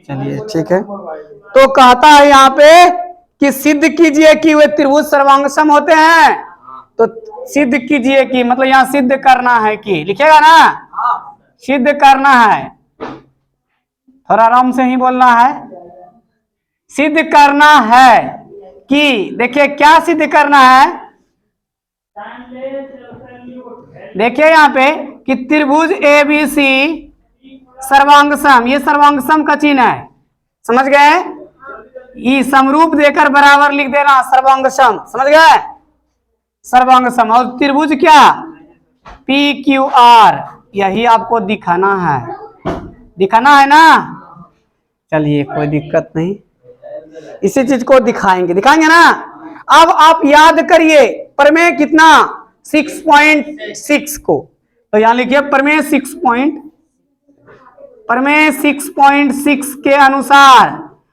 चलिए ठीक है, तो कहता है यहाँ पे कि सिद्ध कीजिए कि वे त्रिभुज सर्वांगसम होते हैं। तो सिद्ध कीजिए कि मतलब यहाँ सिद्ध करना है कि, लिखेगा ना, सिद्ध करना है, थोड़ा आराम से ही बोलना है, सिद्ध करना है कि, देखिए क्या सिद्ध करना है, देखिए यहाँ पे कि त्रिभुज ए बी सी सर्वांगसम, ये सर्वांगसम का चिन्ह है, समझ गए, ये समरूप देकर बराबर लिख देना, सर्वांगसम, समझ गए, सर्वांगसम। और त्रिभुज क्या, पी क्यू आर, यही आपको दिखाना है, दिखाना है ना। चलिए कोई दिक्कत नहीं, इसी चीज को दिखाएंगे ना। अब आप याद करिए प्रमेय कितना, 6.6 को, तो यहां लिखिए प्रमेय 6.6 के अनुसार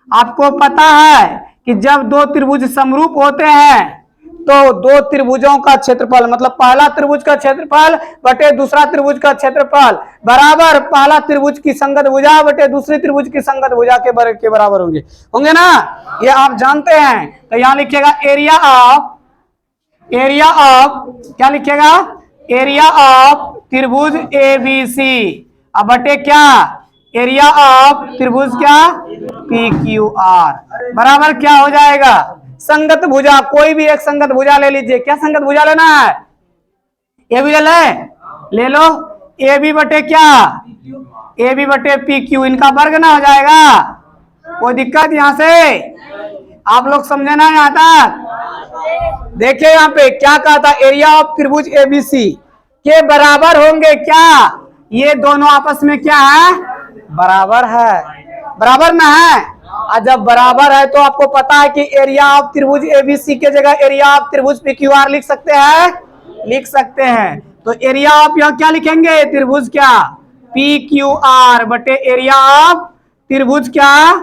आपको पता है कि जब दो त्रिभुज समरूप होते हैं तो दो त्रिभुजों का क्षेत्रफल, मतलब पहला त्रिभुज का क्षेत्रफल बटे दूसरा त्रिभुज का क्षेत्रफल बराबर पहला त्रिभुज की संगत भुजा बटे दूसरी त्रिभुज की संगत भुजा के बराबर होंगे ना, ये आप जानते हैं। तो यहां लिखिएगा एरिया ऑफ क्या लिखिएगा, एरिया ऑफ त्रिभुज ए बी सी अब बटे क्या, एरिया ऑफ त्रिभुज क्या, पी क्यू आर बराबर क्या हो जाएगा, संगत भुजा, कोई भी एक संगत भुजा ले लीजिए, क्या संगत भुजा लेना है, ए बी ले लो, ए बी बटे क्या, ए बी बटे पी क्यू, इनका वर्ग ना हो जाएगा, कोई दिक्कत यहां से, आप लोग समझे ना यहाँ तक। देखिए यहाँ पे क्या कहा था, एरिया ऑफ त्रिभुज एबीसी के बराबर होंगे क्या, ये दोनों आपस में क्या है, बराबर है, बराबर ना है, और जब बराबर है तो आपको पता है कि एरिया ऑफ त्रिभुज एबीसी के जगह एरिया ऑफ त्रिभुज पीक्यूआर लिख सकते हैं, लिख सकते हैं। तो एरिया ऑफ यहां क्या लिखेंगे, त्रिभुज क्या पीक्यूआर बटे एरिया ऑफ त्रिभुज क्या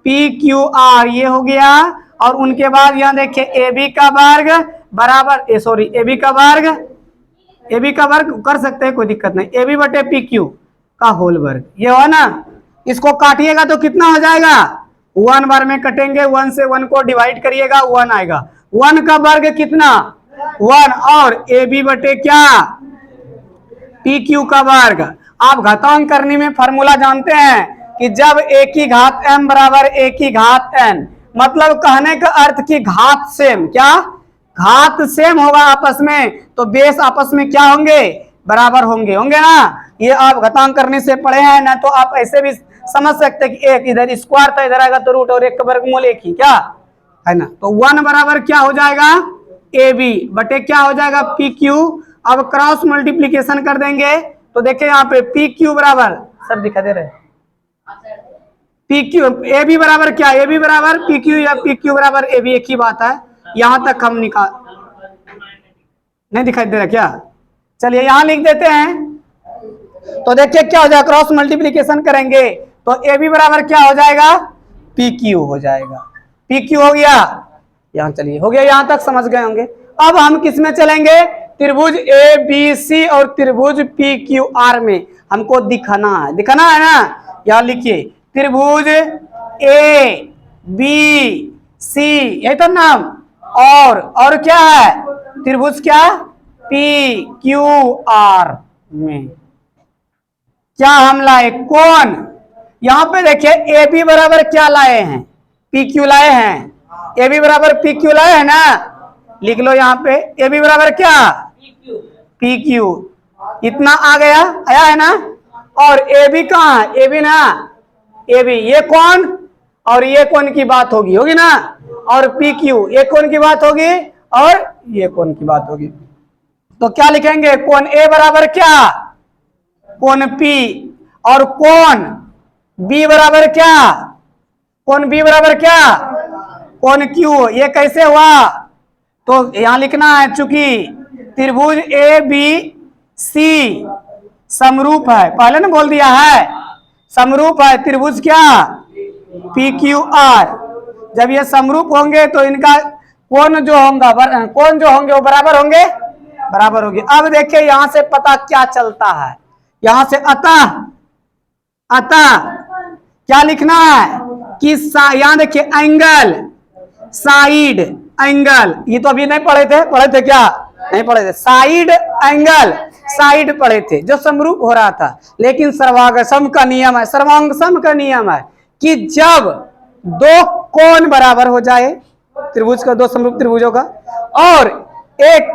पीक्यूआर, ये हो गया। और उनके बाद यहां देखिए ए बी का वर्ग बराबर ए बी का वर्ग कर सकते हैं, कोई दिक्कत नहीं, ए बी बटे पी क्यू का होल वर्ग, ये हो ना। इसको काटिएगा तो कितना हो जाएगा, 1 बार में कटेंगे, 1 से 1 को डिवाइड करिएगा 1 आएगा, 1 का वर्ग कितना 1, और ए बी बटे क्या पी क्यू का वर्ग। आप घातांक करने में फॉर्मूला जानते हैं कि जब ए की घात m बराबर ए की घात n, मतलब कहने का अर्थ की घात सेम, क्या घात सेम होगा आपस में, तो बेस आपस में क्या होंगे बराबर होंगे ना। ये आप घातांक करने से पढ़े हैं ना, तो आप ऐसे भी समझ सकते हैं कि एक इधर स्क्वायर था, इधर आएगा तो रूट, और एक का वर्गमूल एक ही, क्या है ना। तो 1 बराबर क्या हो जाएगा ए बी बटे क्या हो जाएगा पी क्यू। अब क्रॉस मल्टीप्लीकेशन कर देंगे तो देखिए यहाँ पे पी क्यू बराबर, सब दिखा दे रहे पी क्यू, ए बी बराबर क्या ए बी बराबर पी क्यू या पी क्यू बराबर ए बी, एक ही बात है। यहां तक हम निकाल, नहीं दिखाई दे रहा क्या, चलिए यहां लिख देते हैं। तो देखिए क्या हो जाएगा, क्रॉस मल्टीप्लीकेशन करेंगे तो ए बी बराबर क्या हो जाएगा पी क्यू हो जाएगा, पी क्यू हो गया। यहां चलिए हो गया, यहां तक समझ गए होंगे। अब हम किस में चलेंगे, त्रिभुज ए बी सी और त्रिभुज पी क्यू आर में हमको दिखाना है ना। यहां लिखिए त्रिभुज ए बी सी, यही तो नाम, और क्या है त्रिभुज क्या पी क्यू आर में क्या हम लाए कोण। यहां पे देखिए ए बी बराबर क्या लाए हैं पी क्यू लाए हैं, ए बी बराबर पी क्यू लाए हैं ना, लिख लो यहाँ पे ए बी बराबर क्या पी क्यू, इतना आ गया, आया है ना। और ए बी कहाँ है, ए बी ना, ए बी ये कौन, और ये कौन की बात होगी ना, और पी क्यू ये कौन की बात होगी, और ये कौन की बात होगी। तो क्या लिखेंगे, कोण ए बराबर क्या कोण पी, और कोण बी बराबर क्या कोण बी बराबर क्या कोण क्यू। ये कैसे हुआ, तो यहां लिखना है, चूंकि त्रिभुज ए बी सी समरूप है, पहले ने बोल दिया है समरूप है त्रिभुज क्या पी क्यू आर। जब ये समरूप होंगे तो इनका कोण जो होंगे वो बराबर होंगे। अब देखिए यहां से पता क्या चलता है, यहां से अतः क्या लिखना है कि यहां देखिए एंगल साइड एंगल, ये तो अभी नहीं पढ़े थे क्या, नहीं पढ़े थे। साइड एंगल साइड पढ़े थे जो समरूप हो रहा था, लेकिन सर्वांगसम का नियम है कि जब दो कोण बराबर हो जाए त्रिभुज का, दो समरूप त्रिभुजों का, और एक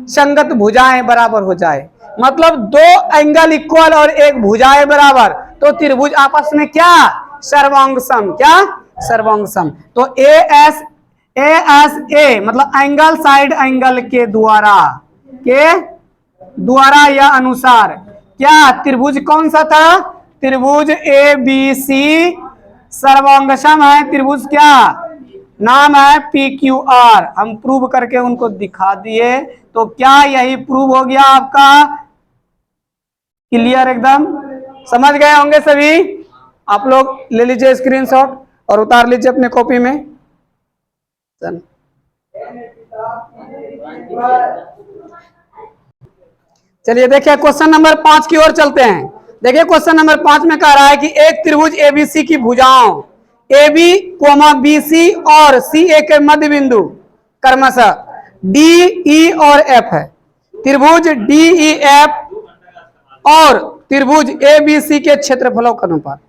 संगत भुजाएं बराबर हो जाए, मतलब दो एंगल इक्वल और एक भुजाएं बराबर, तो त्रिभुज आपस में क्या सर्वांगसम। तो ए एस ए मतलब एंगल साइड एंगल के द्वारा या अनुसार क्या त्रिभुज कौन सा था, त्रिभुज ए बी सी सर्वांगसम है। त्रिभुज क्या नाम है पी क्यू आर, हम प्रूव करके उनको दिखा दिए। तो क्या यही प्रूव हो गया आपका, क्लियर एकदम समझ गए होंगे सभी। आप लोग ले लीजिए स्क्रीनशॉट और उतार लीजिए अपने कॉपी में। चलिए देखिए क्वेश्चन नंबर 5 की ओर चलते हैं। देखिए क्वेश्चन नंबर 5 में कह रहा है कि एक त्रिभुज एबीसी की भुजाओं A B comma B C और सी ए के मध्य बिंदु क्रमशः डी ई और एफ है। त्रिभुज डी ई एफ और त्रिभुज ए बी सी के क्षेत्रफलों का अनुपात।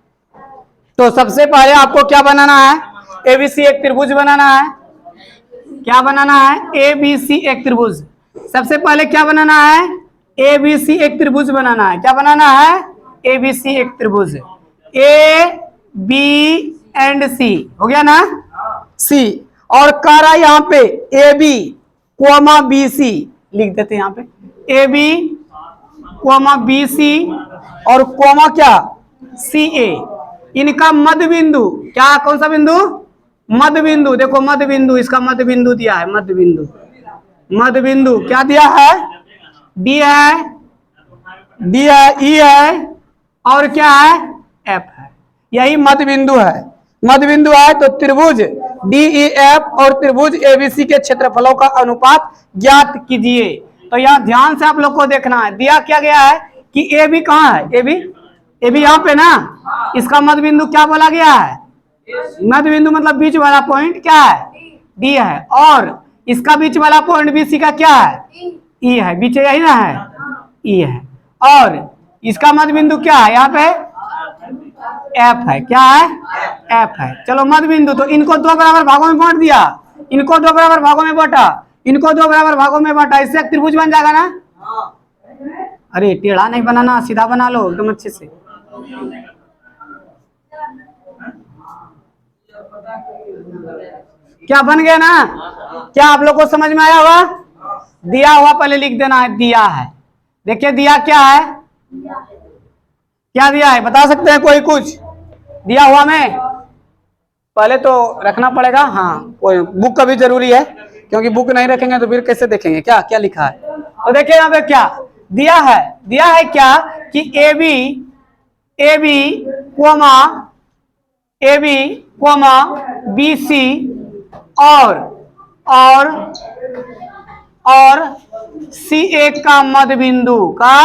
तो सबसे पहले आपको क्या बनाना है, एबीसी एक त्रिभुज बनाना है। क्या बनाना है, एबीसी एक त्रिभुज। सबसे पहले क्या बनाना है, एबीसी एक त्रिभुज बनाना है। क्या बनाना है, एबीसी एक त्रिभुज। ए बी एंड सी हो गया ना, सी, और कह रहा है यहाँ पे A B comma B C लिख देते हैं यहाँ पे, A B comma B C और कोमा क्या सी ए। इनका मध्य बिंदु क्या, कौन सा बिंदु, मध्य बिंदु। देखो मध्य बिंदु, इसका मध्य बिंदु दिया है, मध्य बिंदु, मध्य बिंदु क्या दिया है, डी है, डी है, ई है और क्या है, एफ है। यही मध्य बिंदु है। मध्य बिंदु है तो त्रिभुज डीईएफ और त्रिभुज एबीसी के क्षेत्रफलों का अनुपात ज्ञात कीजिए। तो यहाँ ध्यान से आप लोग को देखना है, दिया क्या गया है कि ए बी कहाँ है, ए बी, ए बी यहाँ पे ना, इसका मध्य बिंदु क्या बोला गया है, मध्य बिंदु मतलब बीच वाला पॉइंट क्या है, डी है, और इसका बीच वाला पॉइंट बीसी का क्या है, ई है, बीच यही ना है, ई है, और इसका मध्य बिंदु क्या है यहाँ पे, एफ है, क्या है, एफ है। चलो मध्य बिंदु, तो इनको दो बराबर भागों में बांट दिया, इनको दो बराबर भागों में बांटा, इनको दो बराबर भागों में बांटा, इससे एक त्रिभुज बन जाएगा ना। अरे टेढ़ा नहीं बनाना, सीधा बना लो एकदम अच्छे से। क्या बन गया ना, क्या आप लोग को समझ में आया हुआ, दिया हुआ पहले लिख देना है, दिया है। देखिए दिया क्या है, क्या दिया है बता सकते हैं कोई, कुछ दिया हुआ में पहले तो रखना पड़ेगा। हाँ कोई बुक का भी जरूरी है, क्योंकि बुक नहीं रखेंगे तो फिर कैसे देखेंगे क्या क्या लिखा है। तो देखिए यहाँ पे क्या दिया है, दिया है क्या कि A B comma, A B comma B C और सी ए का मध्य बिंदु का,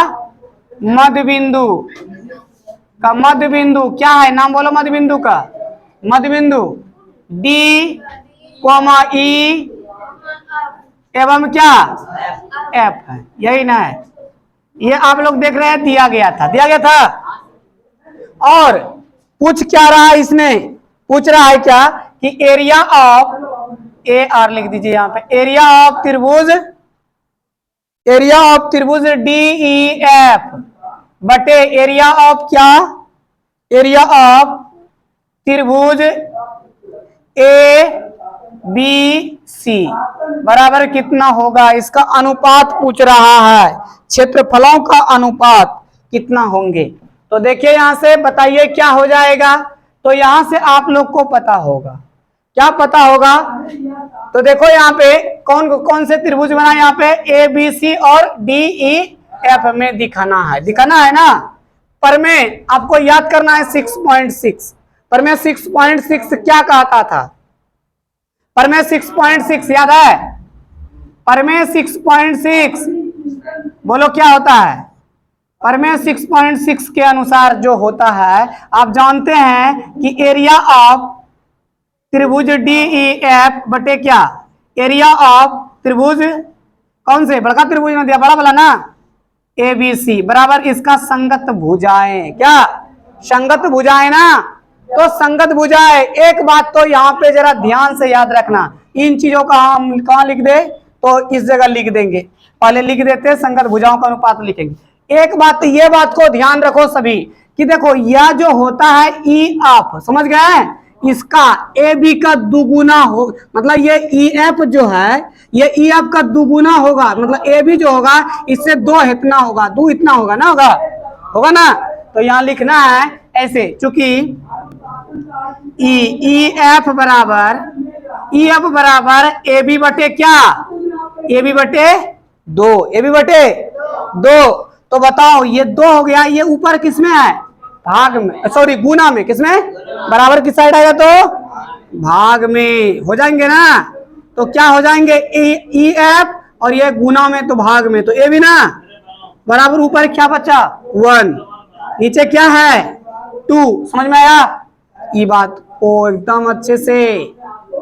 मध्य बिंदु का मध्य बिंदु क्या है, नाम बोलो मध्य बिंदु का, मध्य बिंदु डी कोमा ई एवं क्या, एफ है, यही ना है। ये आप लोग देख रहे हैं दिया गया था, दिया गया था। और पूछ क्या रहा है इसमें, पूछ रहा है क्या कि एरिया ऑफ, ए आर लिख दीजिए यहाँ पे, एरिया ऑफ त्रिभुज, एरिया ऑफ त्रिभुज डी ई एफ बटे एरिया ऑफ क्या, एरिया ऑफ त्रिभुज ए बी सी बराबर कितना होगा, इसका अनुपात पूछ रहा है, क्षेत्रफलों का अनुपात कितना होंगे। तो देखिए यहां से बताइए क्या हो जाएगा। तो यहां से आप लोग को पता होगा, क्या पता होगा, तो देखो यहाँ पे कौन कौन से त्रिभुज बना, यहाँ पे ए बी सी और डी ई एफ में दिखाना है, दिखाना है ना। पर में आपको याद करना है 6.6, पर में 6.6 क्या कहता था, पर में 6.6 याद है, पर में 6.6 बोलो क्या होता है, पर में 6.6 के अनुसार जो होता है, आप जानते हैं कि एरिया ऑफ त्रिभुज डी ई एफ बटे क्या, एरिया ऑफ त्रिभुज कौन से, बड़का त्रिभुज में दिया बड़ा वाला ना, ए बी सी बराबर इसका संगत भुजाएं, क्या संगत भुजाएं ना। तो संगत भुजाएं, एक बात तो यहाँ पे जरा ध्यान से याद रखना, इन चीजों का हम कहाँ लिख दे, तो इस जगह लिख देंगे, पहले लिख देते संगत भुजाओं का अनुपात लिखेंगे। एक बात ये बात को ध्यान रखो सभी कि देखो यह जो होता है ई एफ, समझ गए, इसका ए बी का दुगुना हो, मतलब ये ई एफ जो है ये ई एफ का दुगुना होगा, मतलब ए बी जो होगा इससे दो इतना होगा, दो इतना होगा ना, होगा ना। तो यहाँ लिखना है ऐसे, चूंकि ई एफ बराबर ए बी बटे क्या, ए बी बटे दो, ए बी बटे दो। तो बताओ ये दो हो गया, ये ऊपर किसमें है, भाग में, सॉरी गुना में, किसमें, बराबर किस साइड आएगा, तो भाग में हो जाएंगे ना। तो क्या हो जाएंगे ई एफ और ये गुना में तो भाग में, तो ए भी ना बराबर, ऊपर क्या बचा 1, नीचे क्या है 2, समझ में आया। ये बात को एकदम अच्छे से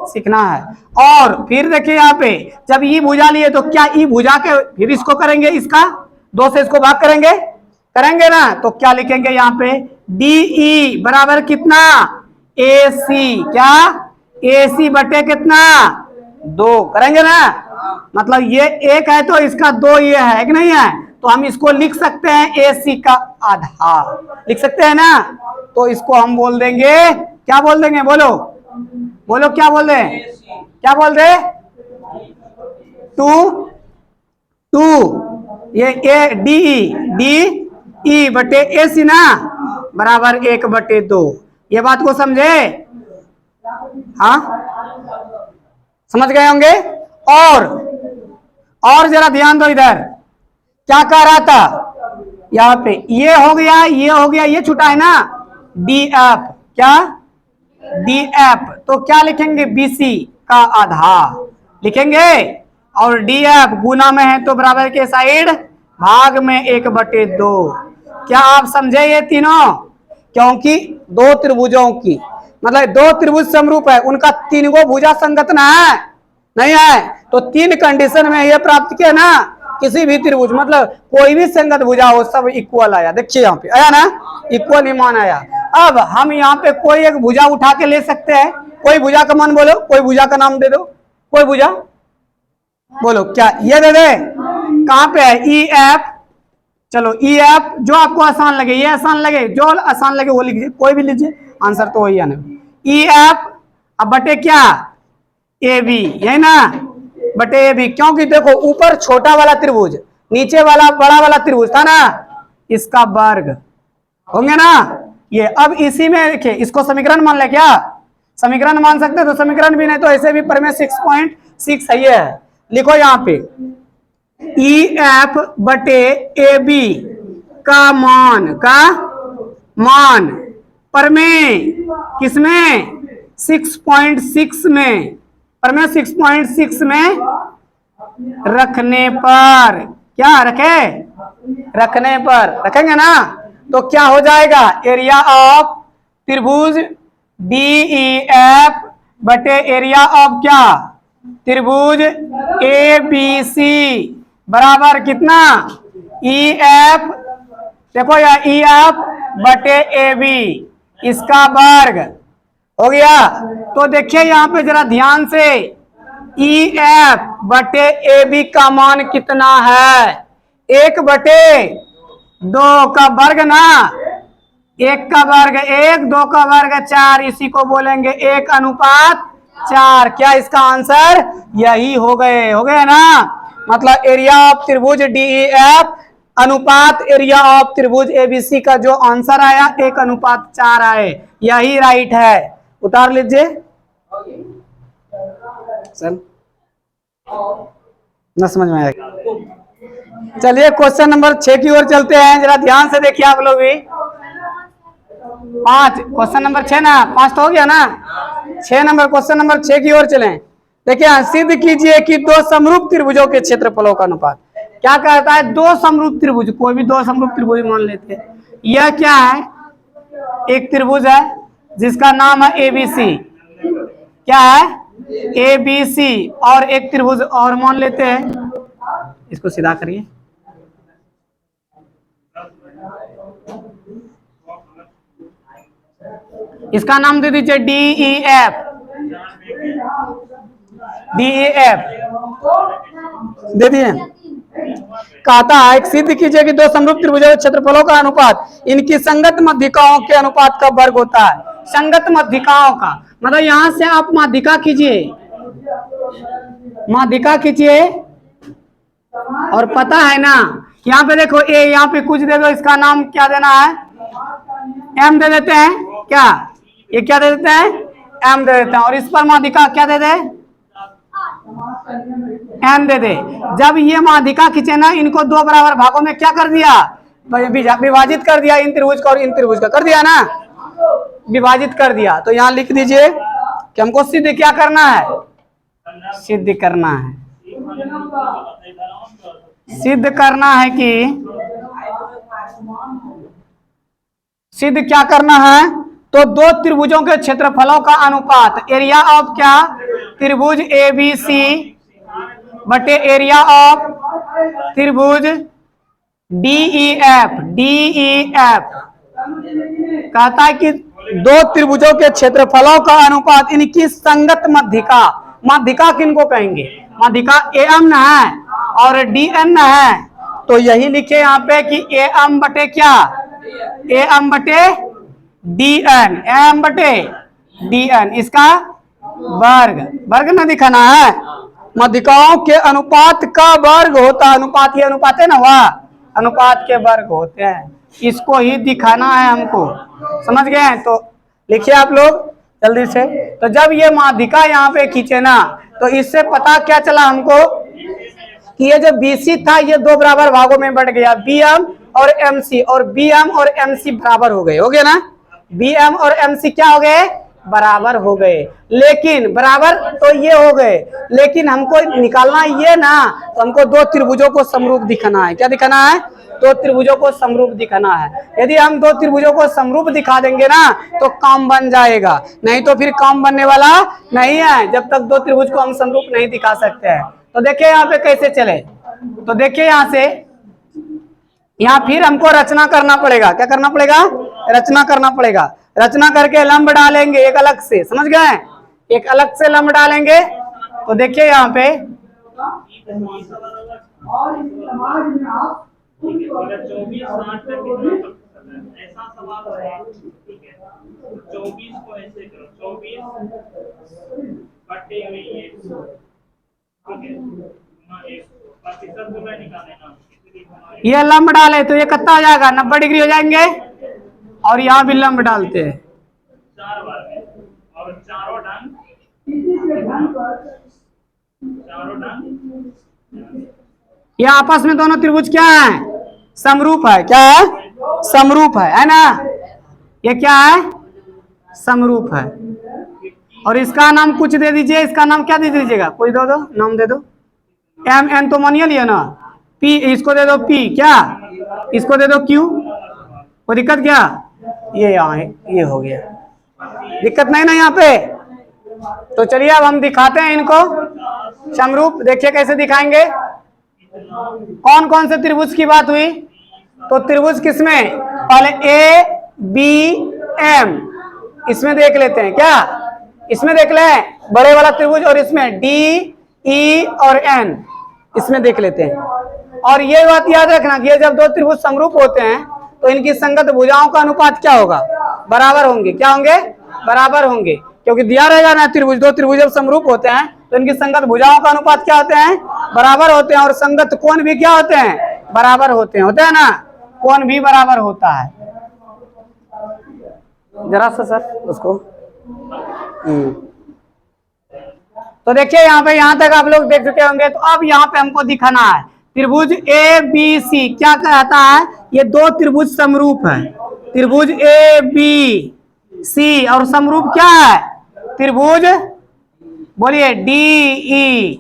सीखना है। और फिर देखिए यहाँ पे जब ई भुजा लिए तो क्या ई भुजा के फिर इसको करेंगे, इसका 2 से इसको भाग करेंगे ना, तो क्या लिखेंगे यहाँ पे डीई बराबर कितना, ए सी, क्या ए सी बटे कितना 2 करेंगे ना। मतलब ये एक है तो इसका 2 ये है कि नहीं है, तो हम इसको लिख सकते हैं ए सी का आधा, लिख सकते हैं ना। तो इसको हम बोल देंगे, क्या बोल देंगे, बोलो क्या बोल दे, क्या बोल दे 2 ये ए डी ई बटे ए सी ना बराबर 1/2। ये बात को समझे? हाँ, समझ गए होंगे। और जरा ध्यान दो, इधर क्या कह रहा था, यहाँ पे ये हो गया, ये हो गया, ये छूटा है ना, डी एफ, क्या डी एफ, तो क्या लिखेंगे, बीसी का आधा लिखेंगे, और डी एफ गुना में है तो बराबर के साइड भाग में 1/2। क्या आप समझे ये तीनों? क्योंकि दो त्रिभुजों की मतलब दो त्रिभुज समरूप है, उनका तीन गो भुजा संगत ना है, नहीं है, तो तीन कंडीशन में ये प्राप्त किया ना, किसी भी त्रिभुज मतलब कोई भी संगत भुजा हो सब इक्वल आया। देखिए यहाँ पे आया ना, इक्वल ही मान आया। अब हम यहाँ पे कोई एक भुजा उठा के ले सकते हैं, कोई भुजा का मान बोलो, कोई भुजा का नाम दे दो, कोई भुजा बोलो, क्या ये दे दे, कहाँ पे है, ई एफ, चलो ई एफ, जो आपको आसान लगे, ये आसान लगे, जो आसान लगे वो लिखिए, कोई भी लीजिए, आंसर तो वही आने, ई एफ अब बटे क्या, ए बी, यही ना, बटे ए बी, क्योंकि देखो ऊपर छोटा वाला त्रिभुज, नीचे वाला बड़ा वाला त्रिभुज था ना, इसका वर्ग होंगे ना ये। अब इसी में देखिए, इसको समीकरण मान ले, क्या समीकरण मान सकते, तो समीकरण भी नहीं तो ऐसे भी प्रमेय 6.6 है, ये लिखो यहाँ पे, ई एफ बटे ए बी का मान प्रमेय किसमें, 6.6 में, प्रमेय 6.6 में रखने पर, क्या रखे, रखने पर रखेंगे ना, तो क्या हो जाएगा, एरिया ऑफ त्रिभुज डी ई एफ बटे एरिया ऑफ क्या, त्रिभुज ए बी सी बराबर कितना, ई एफ, देखो या ई एफ बटे ए बी, इसका वर्ग हो गया। तो देखिए यहाँ पे जरा ध्यान से, ई एफ बटे ए बी का मान कितना है, 1/2 का वर्ग ना, 1 का वर्ग 1, 2 का वर्ग 4, इसी को बोलेंगे 1:4। क्या इसका आंसर यही हो गए ना, मतलब एरिया ऑफ त्रिभुज डी ई एफ अनुपात एरिया ऑफ त्रिभुज एबीसी का जो आंसर आया 1:4 आए, यही राइट है। उतार लीजिए सर, न समझ में आएगा। चलिए क्वेश्चन नंबर 6 की ओर चलते हैं, जरा ध्यान से देखिए आप लोग भी। 5 क्वेश्चन नंबर 6 ना, 5 तो हो गया ना, 6 नंबर क्वेश्चन नंबर 6 की ओर चलें। देखिए सिद्ध कीजिए कि दो समरूप त्रिभुजों के क्षेत्रफलों का अनुपात, क्या कहता है, दो समरूप त्रिभुज, कोई भी दो समरूप त्रिभुज मान लेते हैं। यह क्या है, एक त्रिभुज है जिसका नाम है एबीसी, क्या है एबीसी, और एक त्रिभुज और मान लेते हैं, इसको सीधा करिए, इसका नाम दे दीजिए DEF, DEF दे दिए। कहता है सिद्ध कीजिए कि दो समरूप त्रिभुजों के क्षेत्रफलों का अनुपात इनकी संगत माध्यिकाओं के अनुपात का वर्ग होता है। संगत माध्यिकाओं का मतलब यहां से आप माध्यिका कीजिए, माध्यिका कीजिए, और पता है ना यहाँ पे देखो ए, यहाँ पे कुछ दे दो, इसका नाम क्या देना है, M दे देते हैं, क्या ये क्या दे देते हैं, M दे देते हैं, और इस पर माध्यिका क्या दे दे, M दे दे। जब ये माध्यिका खींचे ना, इनको दो बराबर भागों में क्या कर दिया, विभाजित कर दिया, इन त्रिभुज का और इन त्रिभुज का कर दिया ना, विभाजित कर दिया। तो यहाँ लिख दीजिए कि हमको सिद्ध क्या करना है, सिद्ध करना है, सिद्ध करना है कि सिद्ध क्या करना है, तो दो त्रिभुजों के क्षेत्रफलों का अनुपात एरिया ऑफ क्या, त्रिभुज एबीसी बटे एरिया ऑफ त्रिभुज डीईएफ, डीईएफ कहता है कि दो त्रिभुजों के क्षेत्रफलों का अनुपात इनकी संगत माध्यिका, माध्यिका किनको कहेंगे, माध्यिका एम न है और डीएन न है, तो यही लिखे यहाँ पे कि एम बटे क्या, एम बटे डीएन, एम बटे डीएन, इसका वर्ग, वर्ग न दिखाना है, माध्यिकाओं के अनुपात का वर्ग होता है, अनुपात ही अनुपात है ना, वह अनुपात के वर्ग होते हैं, इसको ही दिखाना है हमको, समझ गए हैं। तो लिखिए आप लोग जल्दी से। तो जब ये माध्यिका यहाँ पे खींचे ना, तो इससे पता क्या चला हमको कि ये जो BC था ये दो बराबर भागों में बढ़ गया, BM और MC, और BM और MC बराबर हो गए, ना BM और MC क्या हो गए, बराबर हो गए। लेकिन बराबर तो ये हो गए, लेकिन हमको निकालना ये ना, तो हमको दो त्रिभुजों को समरूप दिखाना है। क्या दिखाना है, दो त्रिभुजों को समरूप दिखाना है। यदि हम दो त्रिभुजों को समरूप दिखा देंगे ना तो काम बन जाएगा, नहीं तो फिर काम बनने वाला नहीं है जब तक दो त्रिभुज को हम समरूप नहीं दिखा सकते हैं। तो देखिए यहाँ पे कैसे चले, तो देखिए यहाँ से यहाँ फिर हमको रचना करना पड़ेगा। क्या करना पड़ेगा, रचना करना पड़ेगा। रचना करके लंब डालेंगे एक अलग से, समझ गए, एक अलग से लंब डालेंगे। तो देखिए यहाँ पे ये लंब डाले तो ये कितना हो जाएगा, 90 डिग्री हो जाएंगे। और यहाँ भी लंब डालते हैं, और चारों ढंग ये आपस में दोनों त्रिभुज क्या है, समरूप है। क्या है, समरूप है ना। ये क्या है, समरूप है। और इसका नाम कुछ दे दीजिए, इसका नाम क्या दे दीजिएगा, कोई दो नाम दे दो। MN तो मानिए लिया ना, P इसको दे दो P, क्या इसको दे दो Q। कोई दिक्कत क्या, ये यहाँ ये हो गया, दिक्कत नहीं ना यहाँ पे। तो चलिए अब हम दिखाते हैं इनको समरूप। देखिए कैसे दिखाएंगे। कौन कौन से त्रिभुज की बात हुई, तो त्रिभुज किसमें, पहले ABM इसमें देख लेते हैं। क्या इसमें देख लें, बड़े वाला त्रिभुज, और इसमें DE और N इसमें देख लेते हैं। और ये बात याद रखना कि ये जब दो त्रिभुज समरूप होते हैं तो इनकी संगत भुजाओं का अनुपात क्या होगा, बराबर होंगे। क्या होंगे, बराबर होंगे, क्योंकि दिया रहेगा ना त्रिभुज, दो त्रिभुज जब समरूप होते हैं तो इनकी संगत भुजाओं का अनुपात क्या होते हैं, बराबर होते हैं। और संगत कोण भी क्या होते हैं, बराबर होते हैं ना, कोण भी बराबर होता है। जरा सा सर उसको तो देखिए यहाँ पे, यहाँ तक आप लोग देख चुके होंगे। तो अब यहाँ पे हमको दिखाना है त्रिभुज ABC क्या कहता है, ये दो त्रिभुज समरूप है, त्रिभुज ABC और समरूप क्या है, त्रिभुज बोलिए DEF।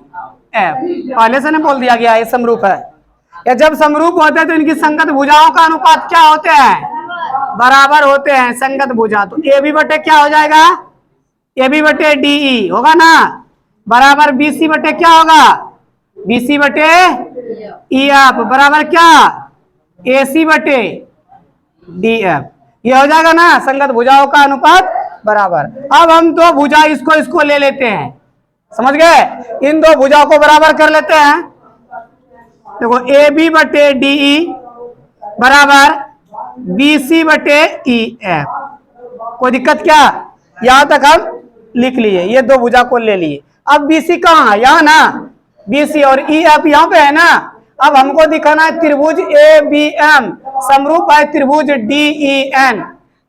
पहले से नहीं बोल दिया गया ये समरूप है। या जब समरूप होते हैं तो इनकी संगत भुजाओं का अनुपात क्या होते हैं, बराबर होते हैं, संगत भुजा। तो AB बटे क्या हो जाएगा, AB बटे DE होगा ना, बराबर BC बटे क्या होगा, BC बटे EF बराबर क्या, AC बटे DF। ये हो जाएगा ना, संगत भुजाओं का अनुपात बराबर। अब हम दो भुजा इसको ले लेते हैं, समझ गए, इन दो भुजाओं को बराबर कर लेते हैं। देखो AB बटे DE बराबर BC बटे EF। कोई दिक्कत क्या, यहां तक हम लिख लिए, ये दो भुजा को ले लिए। अब BC कहाँ है, यहाँ ना, BC और EF यहाँ पे है ना। अब हमको दिखाना है त्रिभुज ABM समरूप है त्रिभुज DEN।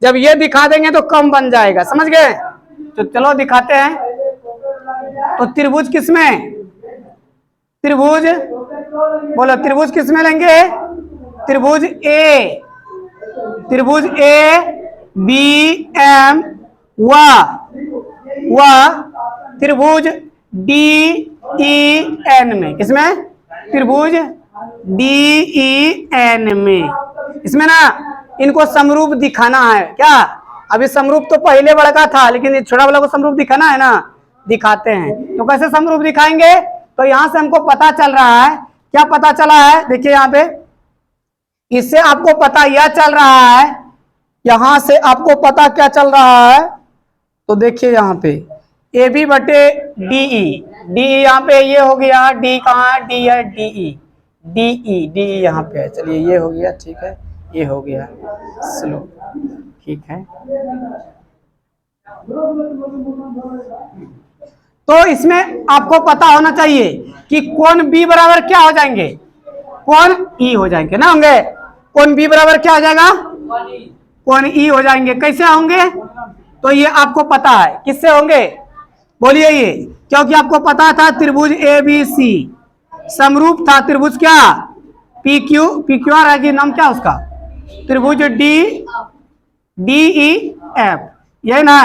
जब ये दिखा देंगे तो कम बन जाएगा, समझ गए। तो चलो दिखाते हैं। तो त्रिभुज किसमें, त्रिभुज बोलो, त्रिभुज किसमें लेंगे, त्रिभुज ABM व त्रिभुज DEN में, किसमें, त्रिभुज DEN में। इसमें ना इनको समरूप दिखाना है। क्या, अभी समरूप तो पहले बड़ा का था, लेकिन ये छोटा वाला को समरूप दिखाना है ना, दिखाते हैं। तो कैसे समरूप दिखाएंगे, तो यहां से हमको पता चल रहा है, क्या पता चला है, देखिए यहाँ पे, इससे आपको पता यह चल रहा है, यहां से आपको पता क्या चल रहा है। तो देखिए यहाँ पे AB बटे DE यहाँ पे ये हो गया, D कहाँ है, D है, DE यहाँ पे है। चलिए ये हो गया, ठीक है, ये हो गया स्लो, ठीक है। तो इसमें आपको पता होना चाहिए कि कोण B बराबर क्या हो जाएंगे, कोण E हो जाएंगे ना, होंगे कोण B बराबर क्या हो जाएगा, कोण E हो जाएंगे। कैसे होंगे, तो ये आपको पता है किससे होंगे, बोलिए ये, क्योंकि आपको पता था त्रिभुज ए बी सी समरूप था त्रिभुज क्या, पी क्यू आर है, नाम क्या उसका, त्रिभुज डी ई एफ, ये ना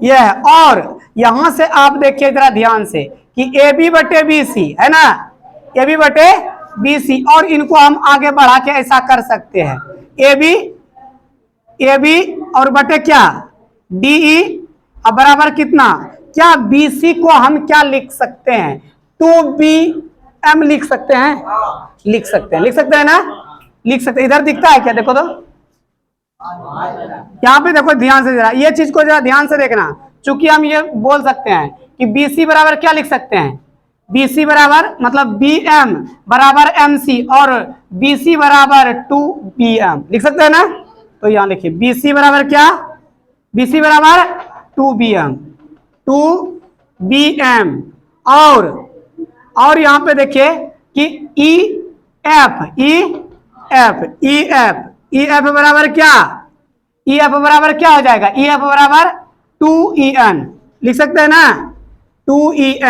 ये है। और यहां से आप देखिए जरा ध्यान से कि ए बी बटे बी सी है ना, ए बी बटे बी सी, और इनको हम आगे बढ़ा के ऐसा कर सकते हैं, ए बी और बटे क्या डी ई, अब बराबर कितना, क्या बी सी को हम क्या लिख सकते हैं, 2bm लिख सकते हैं, लिख सकते हैं ना, लिख सकते हैं। इधर दिखता है क्या, देखो तो यहाँ पे देखो ध्यान से जरा, ये चीज को जरा ध्यान से देखना, चूंकि हम ये बोल सकते हैं कि BC बराबर क्या लिख सकते हैं, BC बराबर मतलब BM बराबर MC और BC बराबर 2bm लिख सकते हैं ना। तो यहाँ लिखिए BC बराबर क्या, BC बराबर 2bm और यहाँ पे देखिए कि EF बराबर क्या, EF बराबर क्या हो जाएगा, EF बराबर 2En लिख सकते हैं ना, 2En